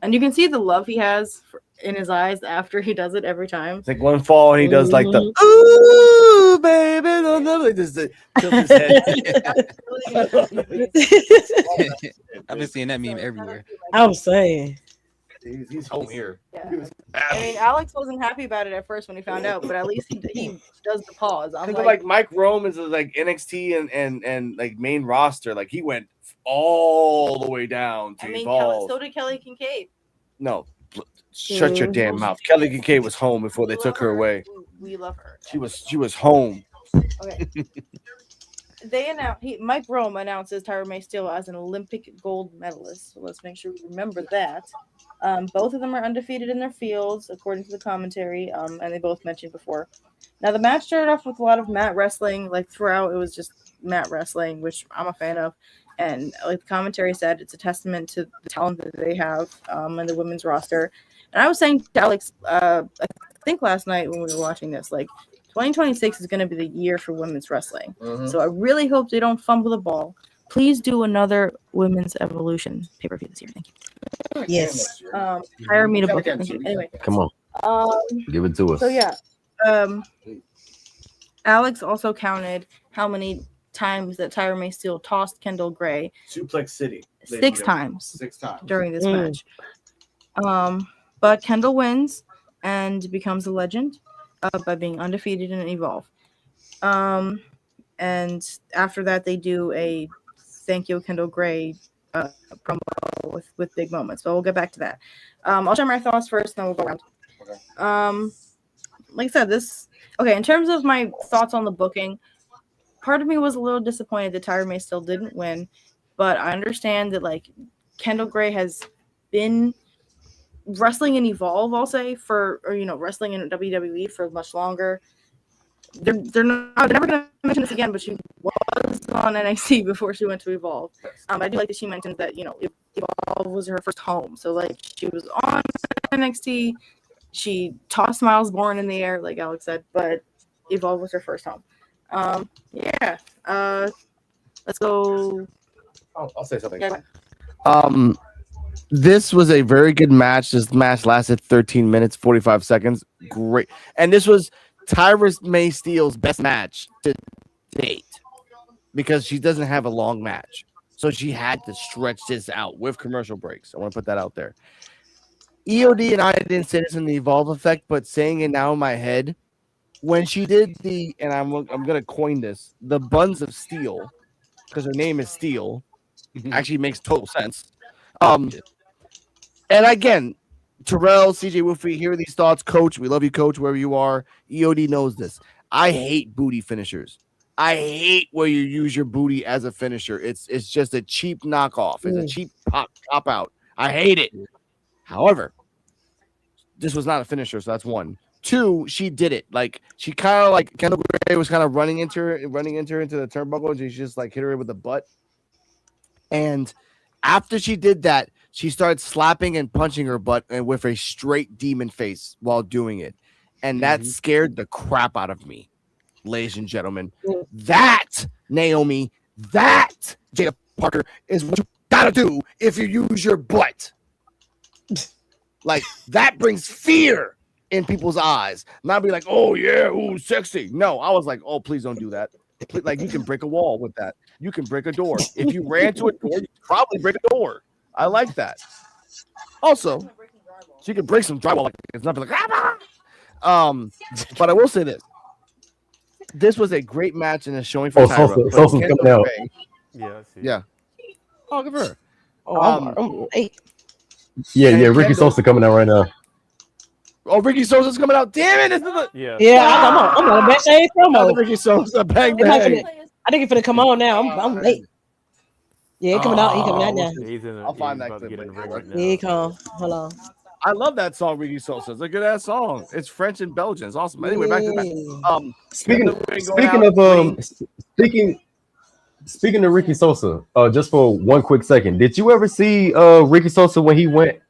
and you can see the love he has in his eyes after he does it every time. It's like one fall and he does like the ooh baby, don't never like this tilt his head. I've been seeing that meme everywhere. I'm saying. He's home here. Yeah. I mean, Alex wasn't happy about it at first when he found out, but at least he does the pause. I'm like Mike Rome is like NXT and like main roster. Like he went all the way down to Evolve. So did Kelly Kincaid. No, shut your damn mouth. Kelly Kincaid was home before they took her away. We love her. She was home. Okay. Mike Rome announces Tyra May Steele as an Olympic gold medalist. So let's make sure we remember that. Both of them are undefeated in their fields, according to the commentary, and they both mentioned before. Now, the match started off with a lot of mat wrestling. Like, throughout, it was just mat wrestling, which I'm a fan of. And like the commentary said, it's a testament to the talent that they have in the women's roster. And I was saying to Alex, I think last night when we were watching this, like, 2026 is going to be the year for women's wrestling. Mm-hmm. So I really hope they don't fumble the ball. Please do another Women's Evolution pay-per-view this year. Thank you. Yes. Hire me to book it. Anyway. Come on. Give it to us. So, yeah. Alex also counted how many times that Tyra May Steele tossed Kendal Gray. Suplex City. 6 times. 6 times. During this match. But Kendal wins and becomes a legend by being undefeated in Evolve. And after that, they do a thank you, Kendal Gray promo with big moments. So we'll get back to that. I'll share my thoughts first, and then we'll go around. Okay. Like I said, in terms of my thoughts on the booking, part of me was a little disappointed that Tyra May still didn't win, but I understand that like Kendal Gray has been wrestling in Evolve, I'll say, wrestling in WWE for much longer. They're never going to mention this again, but she was on NXT before she went to Evolve. I do like that she mentioned that, Evolve was her first home. So, like, she was on NXT. She tossed Miles Bourne in the air, like Alex said, but Evolve was her first home. Let's go. I'll say something. Yeah, this was a very good match. This match lasted 13 minutes, 45 seconds. Great. And this was Tyra May Steele's best match to date because she doesn't have a long match. So she had to stretch this out with commercial breaks. I want to put that out there. EOD and I didn't say this in the Evolve effect, but saying it now in my head, when she did and I'm going to coin this, the Buns of Steel, because her name is Steel, actually makes total sense. And again, Terrell, CJ Wolfie, hear these thoughts. Coach, we love you, Coach, wherever you are. EOD knows this. I hate booty finishers. I hate where you use your booty as a finisher. It's just a cheap knockoff. It's a cheap pop out. I hate it. However, this was not a finisher, so that's one. Two, she did it. Like she kind of like Kendall Gray was kind of running into her into the turnbuckle, and she just like hit her with the butt. And after she did that, she started slapping and punching her butt and with a straight demon face while doing it. And that scared the crap out of me, ladies and gentlemen. That, Naomi, that, Jada Parker, is what you gotta do if you use your butt. Like, that brings fear in people's eyes. Not be like, oh, yeah, ooh, sexy. No, I was like, oh, please don't do that. Like, you can break a wall with that. You can break a door. If you ran to a door, you probably break a door. I like that. Also, she could break some drywall like it's not like but I will say this. This was a great match and a showing for Tyra. Sosa's coming out. Yeah, I see. Yeah. Oh, good for her. I'm late. Yeah, Ricky Sosa coming out right now. Oh, Ricky Sosa's coming out. Damn it. This is the... I'm on the best shade promo. Ricky Sosa, bang, bang. I think it's gonna come on now. I'm late. Yeah, he coming out. He coming out now. I'll find that clip. Yeah, he come. Hold on. I love that song, Ricky Sosa. It's a good ass song. It's French and Belgian. It's awesome. Anyway, back to that. Speaking of Ricky Sosa, just for one quick second, did you ever see Ricky Sosa when he went?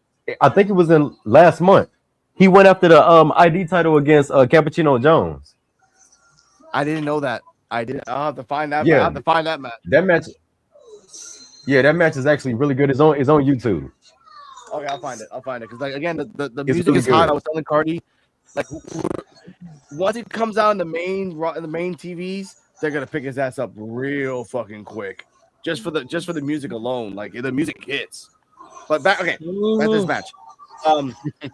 I think it was in last month. He went after the ID title against Cappuccino Jones. I didn't know that. I didn't. I'll have to find that. Yeah. I'll have to find that match. That match. Yeah, that match is actually really good. It's on YouTube. Okay, I'll find it. Because like again, the music really is hot. good. I was telling Cardi, like once it comes out in the main TVs, they're gonna pick his ass up real fucking quick. Just for the music alone, like the music hits. But back to this match.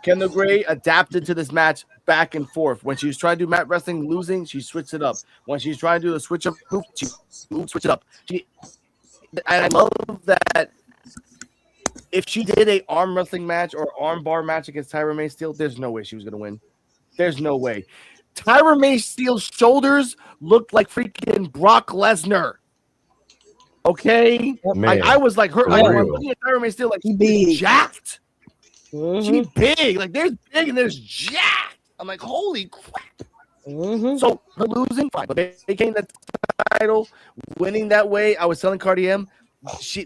Kendall Gray adapted to this match back and forth. When she was trying to do mat wrestling, losing, she switched it up. When she's trying to do the switch up, she switched it up. And I love that if she did a arm wrestling match or arm bar match against Tyra May Steele, there's no way she was gonna win. There's no way. Tyra May Steele's shoulders looked like freaking Brock Lesnar. Okay, I was like her. I'm looking at Tyra May Steele like she's jacked. She big, like there's big and there's jacked. I'm like, holy crap. So her losing, fine, but they came the title, winning that way. I was telling Cardi M,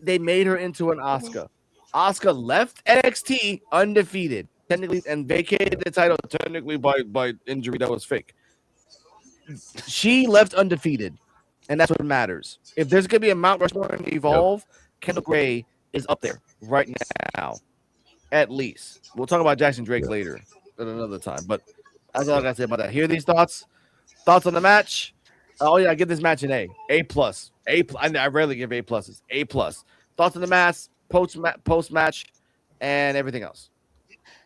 they made her into an Asuka. Asuka left NXT undefeated, technically, and vacated the title technically by injury that was fake. She left undefeated, and that's what matters. If there's gonna be a Mount Rushmore and Evolve, Kendall Gray is up there right now. At least. We'll talk about Jackson Drake later at another time. But that's all I gotta say about that. Hear these thoughts? Thoughts on the match? Oh yeah, I give this match an A. A plus. I rarely give A pluses. A plus. Thoughts on the match, post match, and everything else.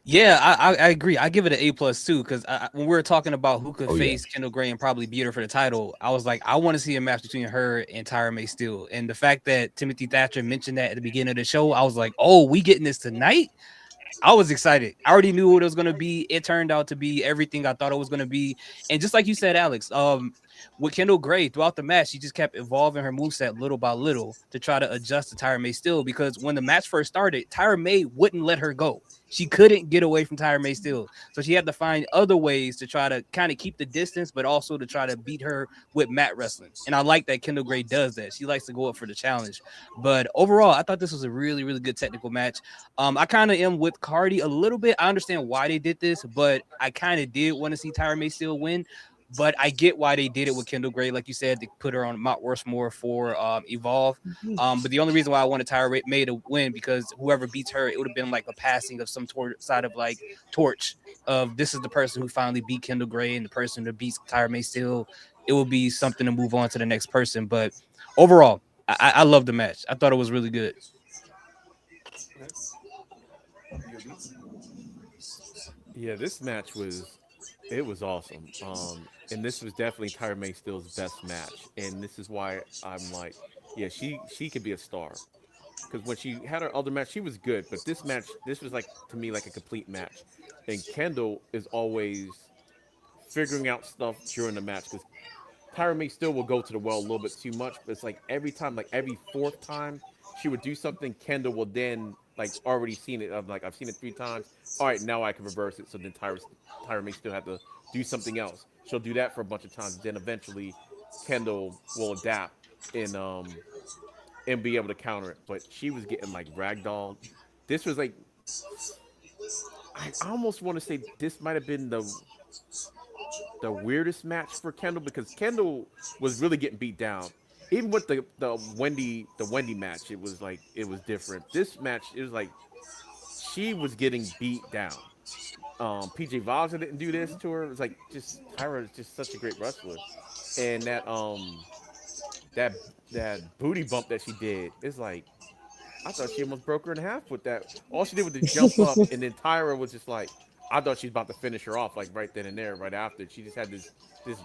Yeah, I agree. I give it an A plus too, because when we were talking about who could face Kendall Gray and probably beat her for the title, I was like, I want to see a match between her and Tyra May Steele. And the fact that Timothy Thatcher mentioned that at the beginning of the show, I was like, oh, we getting this tonight? I was excited. I already knew what it was going to be. It turned out to be everything I thought it was going to be. And just like you said, Alex, with Kendall Gray throughout the match, she just kept evolving her moveset little by little to try to adjust to Tyra May Steele, because when the match first started, Tyra May wouldn't let her go. She couldn't get away from Tyra May Steele. So she had to find other ways to try to kind of keep the distance, but also to try to beat her with mat wrestling. And I like that Kendall Gray does that. She likes to go up for the challenge. But overall, I thought this was a really, really good technical match. I kind of am with Cardi a little bit. I understand why they did this, but I kind of did want to see Tyra May Steele win. But I get why they did it with Kendall Gray. Like you said, they put her on Mount Rushmore for Evolve. But the only reason why I wanted Tyra May to win, because whoever beats her, it would have been like a passing of some side of like torch of this is the person who finally beat Kendall Gray, and the person that beats Tyra May Steele, it will be something to move on to the next person. But overall, I love the match. I thought it was really good. Yeah, this match was awesome. And this was definitely Tyra May Steele's best match. And this is why I'm like, yeah, she could be a star. Because when she had her other match, she was good. But this match, this was like, to me, like a complete match. And Kendall is always figuring out stuff during the match. Because Tyra May Steele will go to the well a little bit too much. But it's like every time, like every fourth time she would do something, Kendall will then like already seen it. I'm like, I've seen it 3 times. All right, now I can reverse it. So then Tyra May Steele had to do something else. She'll do that for a bunch of times. Then eventually, Kendall will adapt and be able to counter it. But she was getting like ragdolled. This was like I almost want to say this might have been the weirdest match for Kendall because Kendall was really getting beat down. Even with the Wendy match, it was like it was different. This match, it was like she was getting beat down. PJ Vaza didn't do this to her. It was like just Tyra is just such a great wrestler, and that that booty bump that she did is like I thought she almost broke her in half with that. All she did was to jump up, and then Tyra was just like, I thought she was about to finish her off, like right then and there, right after. She just had this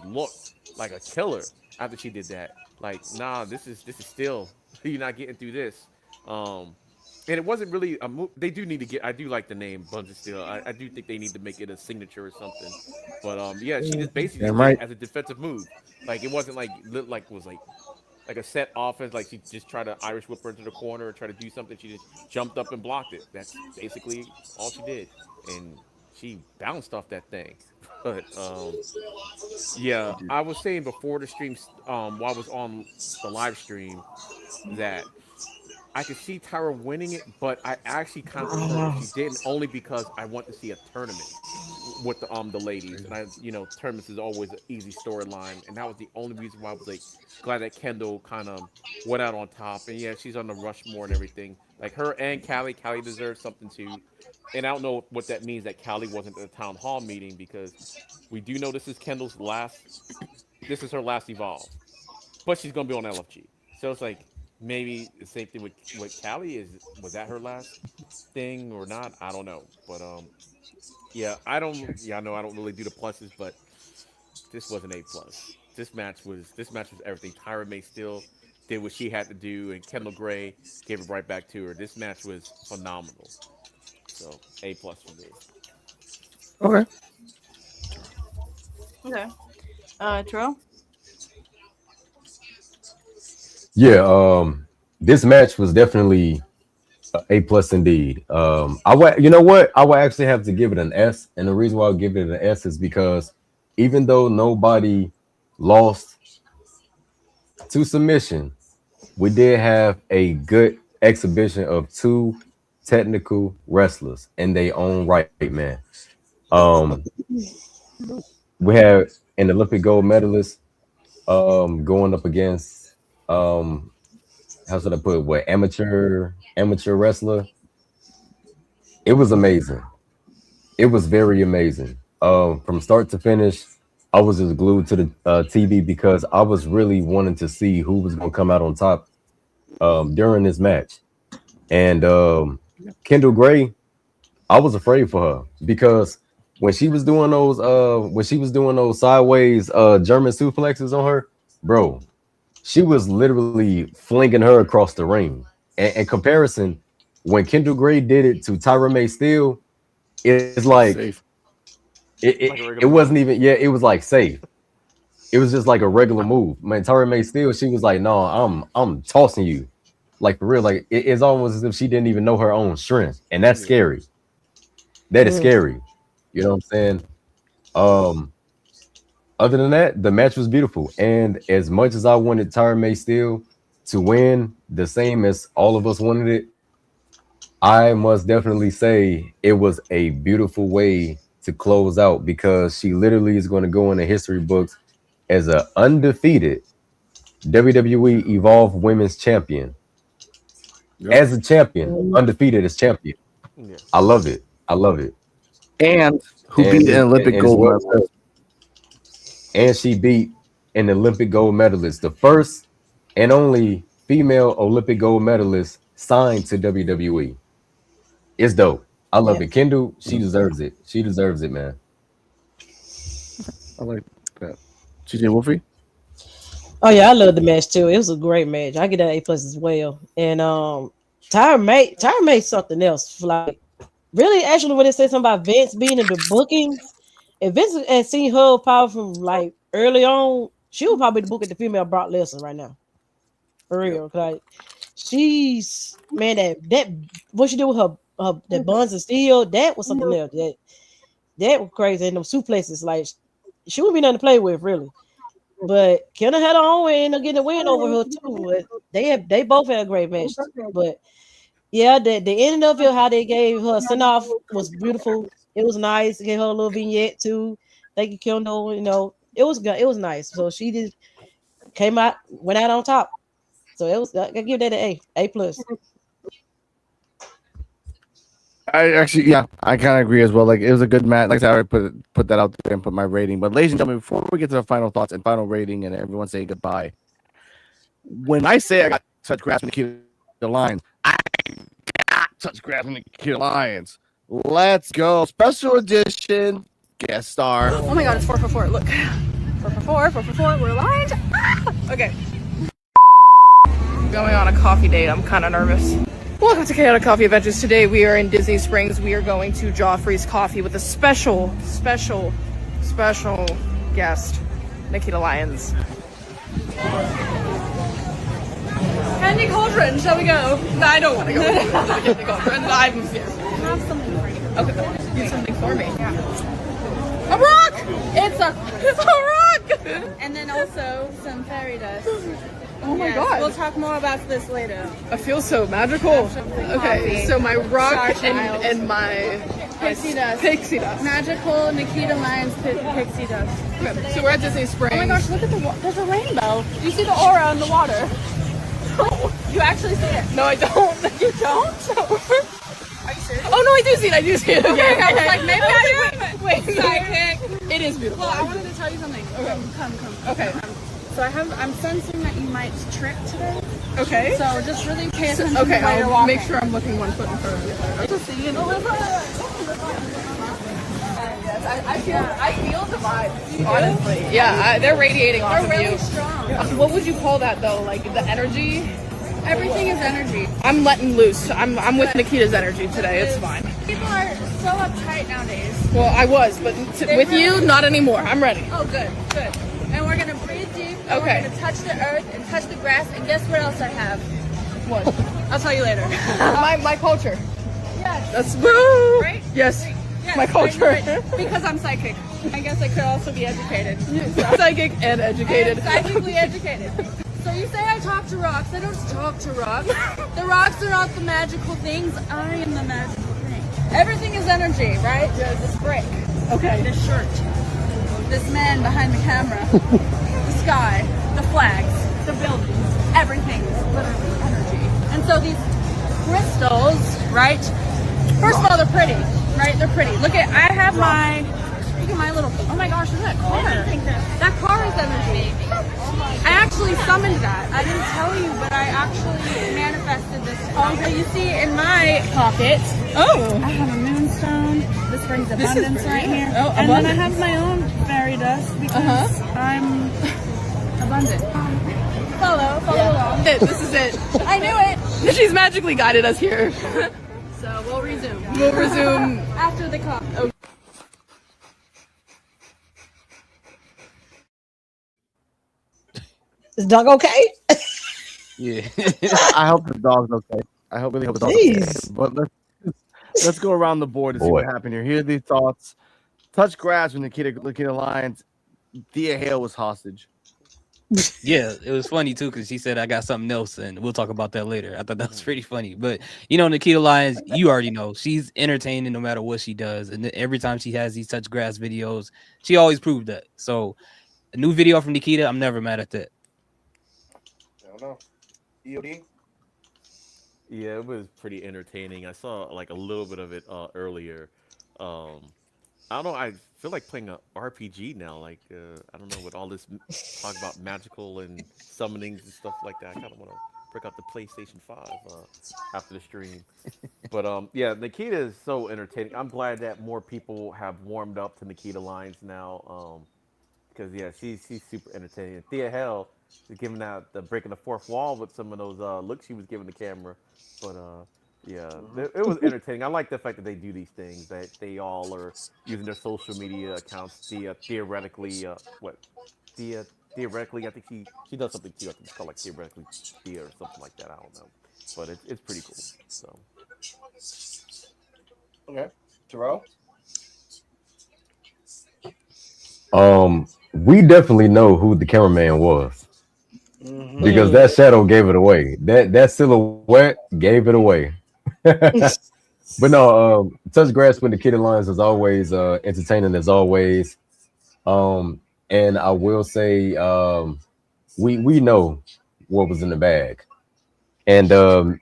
look like a killer after she did that. Like, nah, this is still you're not getting through this. And it wasn't really a move. They do need to get. I do like the name Buns of Steel. I do think they need to make it a signature or something. But yeah, she just basically Damn just did right. it as a defensive move. Like it wasn't like was like a set offense, like she just tried to Irish whip her into the corner or try to do something. She just jumped up and blocked it. That's basically all she did, and she bounced off that thing. But yeah, I was saying before the stream, while I was on the live stream, that I could see Tyra winning it, but I actually kind of prefer if she didn't, only because I want to see a tournament with the ladies, and tournaments is always an easy storyline, and that was the only reason why I was like glad that Kendall kind of went out on top, and yeah, she's on the Rushmore and everything. Like her and Callie deserves something too, and I don't know what that means that Callie wasn't at the town hall meeting because we do know this is Kendall's last, this is her last Evolve, but she's gonna be on LFG, so it's like maybe the same thing with Callie was that her last thing or not? I don't know, but yeah, I don't. Yeah, I know I don't really do the pluses, but this was an A plus. This match was everything. Tyra May still did what she had to do, and Kendall Gray gave it right back to her. This match was phenomenal. So A plus for me. Okay. Okay. Terrell? Yeah, this match was definitely A plus indeed. You know what? I would actually have to give it an S, and the reason why I'll give it an S is because even though nobody lost to submission, we did have a good exhibition of two technical wrestlers in their own right, man. We have an Olympic gold medalist going up against how should I put it? What amateur wrestler? It was amazing. It was very amazing. From start to finish, I was just glued to the TV because I was really wanting to see who was going to come out on top during this match. And Kendall Gray, I was afraid for her because when she was doing those sideways German suplexes on her, bro, she was literally flinging her across the ring. And in comparison, when Kendall Gray did it to Tyra May Steele, it's like it wasn't even, yeah, it was like safe. It was just like a regular move. Man, Tyra May Steele, she was like, no, I'm tossing you. Like for real, like it's almost as if she didn't even know her own strength. And that's scary. That is scary. You know what I'm saying? Other than that, the match was beautiful. And as much as I wanted Tyra May Steele to win, the same as all of us wanted it, I must definitely say it was a beautiful way to close out because she literally is going to go in the history books as an undefeated WWE Evolve Women's Champion. As a champion, undefeated as champion. Yeah. I love it. I love it. And who beat an Olympic gold medalist? And she beat an Olympic gold medalist, the first and only female Olympic gold medalist signed to WWE. It's dope. I love it. Kendall, she deserves it. She deserves it, man. I like that. TJ Wolfie? Oh yeah, I love the match too. It was a great match. I get that A plus as well. And Tyra May something else. Like really, actually, when they say something about Vince being in the bookings, if Vince had seen her power from like early on, she would probably book at the female Brock Lesnar right now. For real, like she's man that what she did with her that Buns of Steel, that was something else. That was crazy. And them suplexes, like she would be nothing to play with, really. But Kendall had her own way, ended up getting a win over her too. But they both had a great match. But yeah, the end of it, how they gave her a send off was beautiful. It was nice. Gave her a little vignette too. Thank you, Kendall. You know, it was good. It was nice. So she just went out on top. So it was. I give that an A plus. I actually, yeah, I kind of agree as well. Like it was a good match. Like I said, I already put that out there and put my rating. But ladies and gentlemen, before we get to the final thoughts and final rating, and everyone say goodbye, when I say I got such grasp in the lines, I got such grasp in the lines. Let's go, special edition guest star. Oh my god, it's 444. Look, 444. We're aligned. Ah! Okay. Going on a coffee date. I'm kind of nervous. Welcome to Chaotic Coffee Adventures. Today we are in Disney Springs. We are going to Joffrey's Coffee with a special guest, Nikita Lyons. Candy Cauldron, shall we go? No, I don't want to go to the Candy Cauldron. I'm scared. I have something for you. Okay, you something for me. Yeah. A rock! It's a rock! And then also some fairy dust. Oh my Yes, god. We'll talk more about this later. I feel so magical. Okay, so my rock and my Pixie dust. Pixie dust. Magical Nikita Lyons pixie dust. Okay, so we're at Disney Springs. Oh my gosh, look at there's a rainbow. Do you see the aura in the water? You actually see it? No, I don't. You don't? Are you serious? Oh no, I do see it. Okay, I was like, maybe I didn't. Wait. Psychic. It is beautiful. Well, I wanted to tell you something. Okay. Come. Okay. So I'm sensing that you might trip today. Okay. So just really pay attention Okay, to where you're I'll walking. make sure I'm looking one foot in front of you. Just see you. I feel the vibe. Honestly, yeah, they're radiating off They're of really you. strong. What would you call that though? Like the energy? Everything is energy. I'm letting loose. I'm with Nikita's energy today. It's fine. People are so uptight nowadays. Well, I was, but with you, not anymore. I'm ready. Oh, good. And we're gonna breathe deep. And Okay. We're gonna touch the earth and touch the grass. And guess what else I have? What? I'll tell you later. my culture. Yes. That's woo. Right? Yes. Yes, My culture. I knew it. Because I'm psychic. I guess I could also be educated. Psychic and educated. I am psychically educated. So you say I talk to rocks. I don't talk to rocks. The rocks are not the magical things. I am the magical thing. Everything is energy, right? There's this brick. Okay. This shirt. This man behind the camera. The sky. The flags. The buildings. Everything is literally energy. And so these crystals, right? First of all, they're pretty, right? They're pretty. Look at my little, oh my gosh, look at that car. That car is energy. I actually summoned that. I didn't tell you, but I actually manifested this. Also, you see in my pocket, I have a moonstone. This brings abundance right here. Oh, and abundance. then I have my own fairy dust because I'm abundant. Follow along. This is it. I knew it. She's magically guided us here. So we'll resume. We'll resume. After the call. Oh. Is the dog okay? Yeah. I hope the dog's okay. Really hope the dog's okay. But let's go around the board and see what happened here. Here are these thoughts. Touch grass when Nikita Lyons. Thea Hale was hostage. Yeah, it was funny too because she said I got something else, and we'll talk about that later. I thought that was pretty funny. But you know, Nikita Lyons, you already know she's entertaining no matter what she does, and every time she has these touch grass videos, she always proved that. So, a new video from Nikita, I'm never mad at that. I don't know. EOD. Yeah, it was pretty entertaining. I saw like a little bit of it earlier. I don't know. I feel like playing a RPG now. Like I don't know, with all this talk about magical and summonings and stuff like that. I kind of want to break out the PlayStation 5 after the stream. But yeah, Nikita is so entertaining. I'm glad that more people have warmed up to Nikita Lyons now. Because yeah, she's super entertaining. And Thea Hale is giving out the breaking the fourth wall with some of those looks she was giving the camera. But yeah, it was entertaining. I like the fact that they do these things, that they all are using their social media accounts. Theoretically, theoretically, I think she does something too. I think it's called like theoretically Thea or something like that. I don't know, but it's pretty cool. So okay, Terrell. We definitely know who the cameraman was because that shadow gave it away. That silhouette gave it away. But no, touch grass with the kitty lions is always entertaining as always. And I will say, we know what was in the bag, and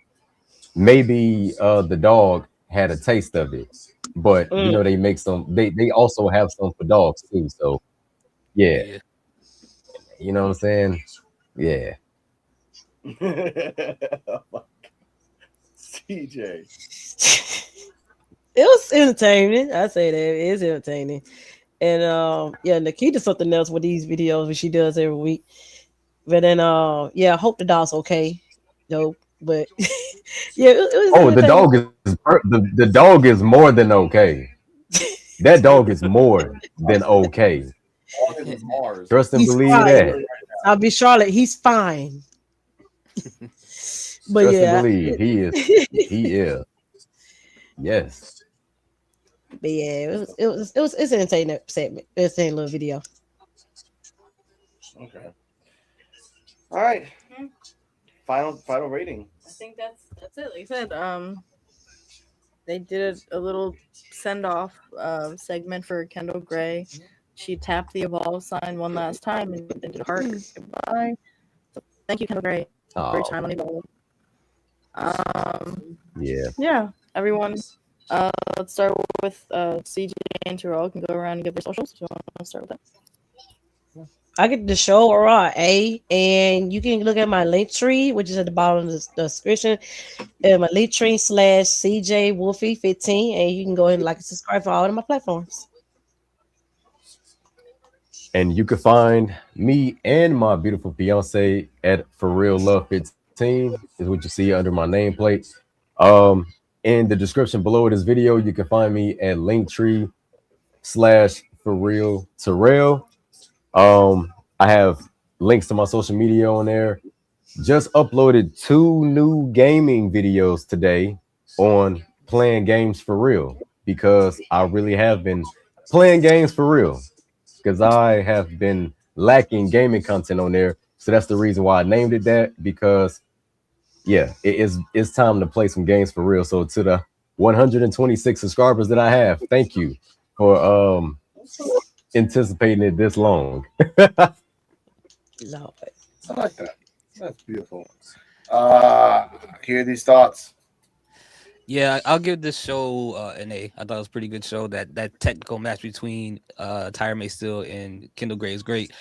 maybe the dog had a taste of it, but you know they make some. They also have some for dogs too. So yeah, Yeah. you know what I'm saying? Yeah. CJ. It was entertaining. I say that it is entertaining. And yeah, Nikita's something else with these videos that she does every week. But then yeah, I hope the dog's okay. Though. But yeah, it was Oh, the entertaining. dog is the dog is more than okay. That dog is more than okay. August is Mars. Trust and He's believe that. fine. I'll be Charlotte, he's fine. But Trust and yeah. believe he is. He is. Yes. But yeah, it's an entertaining segment. It's an entertaining little video. Okay. All right. Final rating. I think that's it. Like I said, they did a little send off segment for Kendall Gray. She tapped the evolve sign one last time and then did a heart goodbye. So thank you, Kendall Gray, for your time on evolve. Yeah, everyone. Let's start with CJ and Terrell. Can go around and give their socials. Do you want to start with that? I get the show or and you can look at my link tree, which is at the bottom of the description. My link tree / CJ Wolfie 15, and you can go ahead and like and subscribe for all of my platforms. And you can find me and my beautiful fiance at For Real Love 15 is what you see under my nameplate. In the description below this video, you can find me at Linktree / For Real Terrell. I have links to my social media on there. Just uploaded 2 new gaming videos today on playing games for real because I really have been playing games for real because I have been lacking gaming content on there. So that's the reason why I named it that, because yeah, it's time to play some games for real. So to the 126 subscribers that I have, thank you for anticipating it this long. Lord. I like that. That's beautiful. Hear these thoughts. Yeah, I'll give this show an A. I thought it was a pretty good show. That technical match between Tyra May Steele and Kendall Gray is great.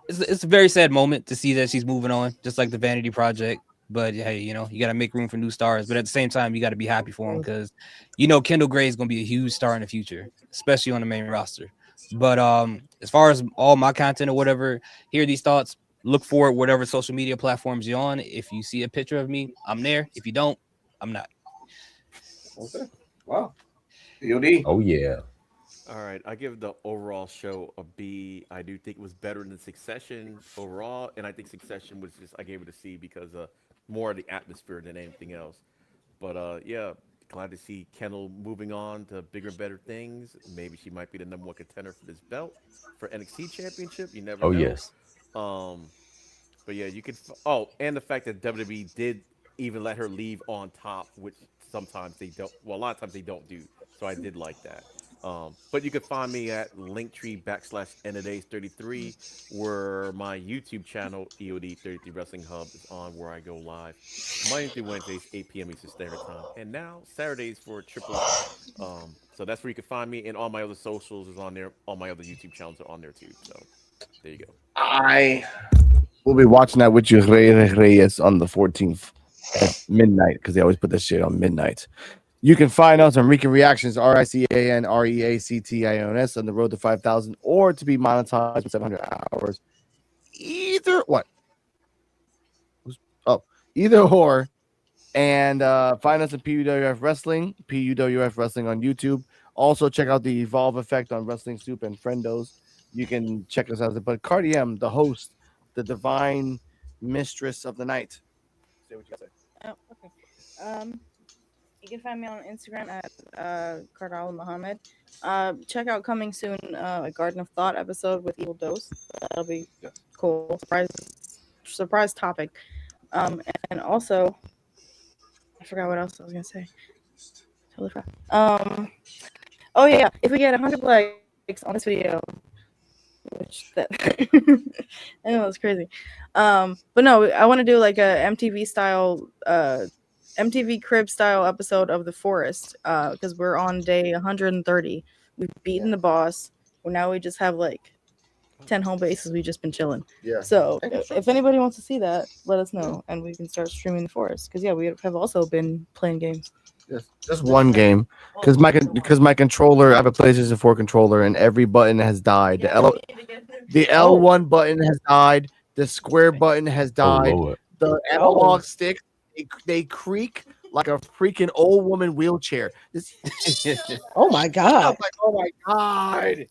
It's a very sad moment to see that she's moving on, just like the Vanity Project. But hey, you know, you got to make room for new stars. But at the same time, you got to be happy for them because, you know, Kendall Gray is going to be a huge star in the future, especially on the main roster. But as far as all my content or whatever, hear these thoughts, look for it, whatever social media platforms you're on. If you see a picture of me, I'm there. If you don't, I'm not. Okay. Wow. POD. Oh yeah. All right, I give the overall show a B. I do think it was better than Succession overall, and I think Succession was just I gave it a C because more of the atmosphere than anything else. But yeah, glad to see Kendall moving on to bigger and better things. Maybe she might be the #1 contender for this belt for NXT Championship. You never Oh know. yes. But yeah, you could. Oh, and the fact that WWE did even let her leave on top, which sometimes they don't. Well, a lot of times they don't do. So I did like that. But you can find me at Linktree /NAdays33, where my YouTube channel EOD 33 Wrestling Hub is on, where I go live Monday through Wednesdays 8 p.m. Eastern Standard Time, and now Saturdays for Triple. So that's where you can find me, and all my other socials is on there. All my other YouTube channels are on there too. So there you go. I will be watching that with you, Reyes, on the 14th at midnight because they always put that shit on midnight. You can find us on Rican Reactions, RICANREACTIONS, on the road to 5,000, or to be monetized with 700 hours. Either or. And find us at PUWF Wrestling, PUWF Wrestling on YouTube. Also, check out the Evolve Effect on Wrestling Soup and Friendos. You can check us out. But Cardi M, the host, the divine mistress of the night. Say what you got to say. Oh, okay. You can find me on Instagram at Cardal Muhammad. Check out coming soon a Garden of Thought episode with Evil Dose. That'll be cool. Surprise topic. And also, I forgot what else I was gonna say. Totally forgot. Oh yeah, if we get 100 likes on this video, which that I know it's crazy. But no, I want to do like a MTV style, MTV Crib style episode of The Forest, because we're on day 130. We've beaten the boss. Well, now we just have like 10 home bases. We've just been chilling. Yeah. So if anybody wants to see that, let us know, and we can start streaming The Forest. Because yeah, we have also been playing games. Just one game, because my controller, I have a PlayStation 4 controller, and every button has died. The L1 button has died. The square button has died. Lord. The analog sticks, they creak like a freaking old woman wheelchair. Oh my god! I'm like, oh my god.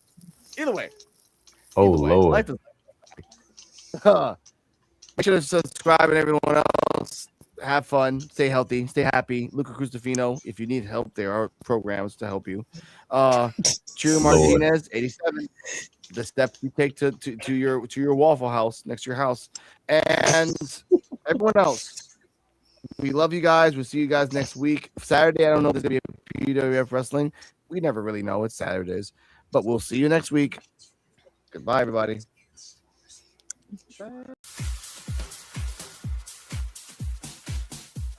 Either way. Oh Lord. Life is make sure to subscribe and everyone else. Have fun, stay healthy, stay happy. Luca Cristofino, if you need help, there are programs to help you. Cheer Martinez, 87. The steps you take to your Waffle House next to your house, and everyone else. We love you guys. We'll see you guys next week. Saturday, I don't know if there's gonna be a PWF wrestling. We never really know. It's Saturdays, but we'll see you next week. Goodbye, everybody.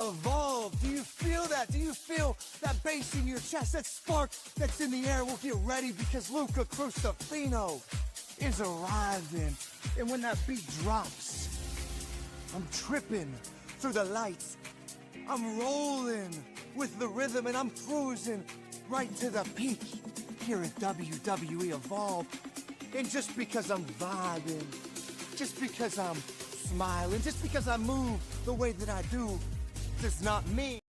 Evolve. Do you feel that? Do you feel that bass in your chest? That spark that's in the air? Well, get ready because Luca Cristofino is arriving. And when that beat drops, I'm tripping through the lights. I'm rolling with the rhythm and I'm cruising right to the peak here at WWE Evolve. And just because I'm vibing, just because I'm smiling, just because I move the way that I do, does not mean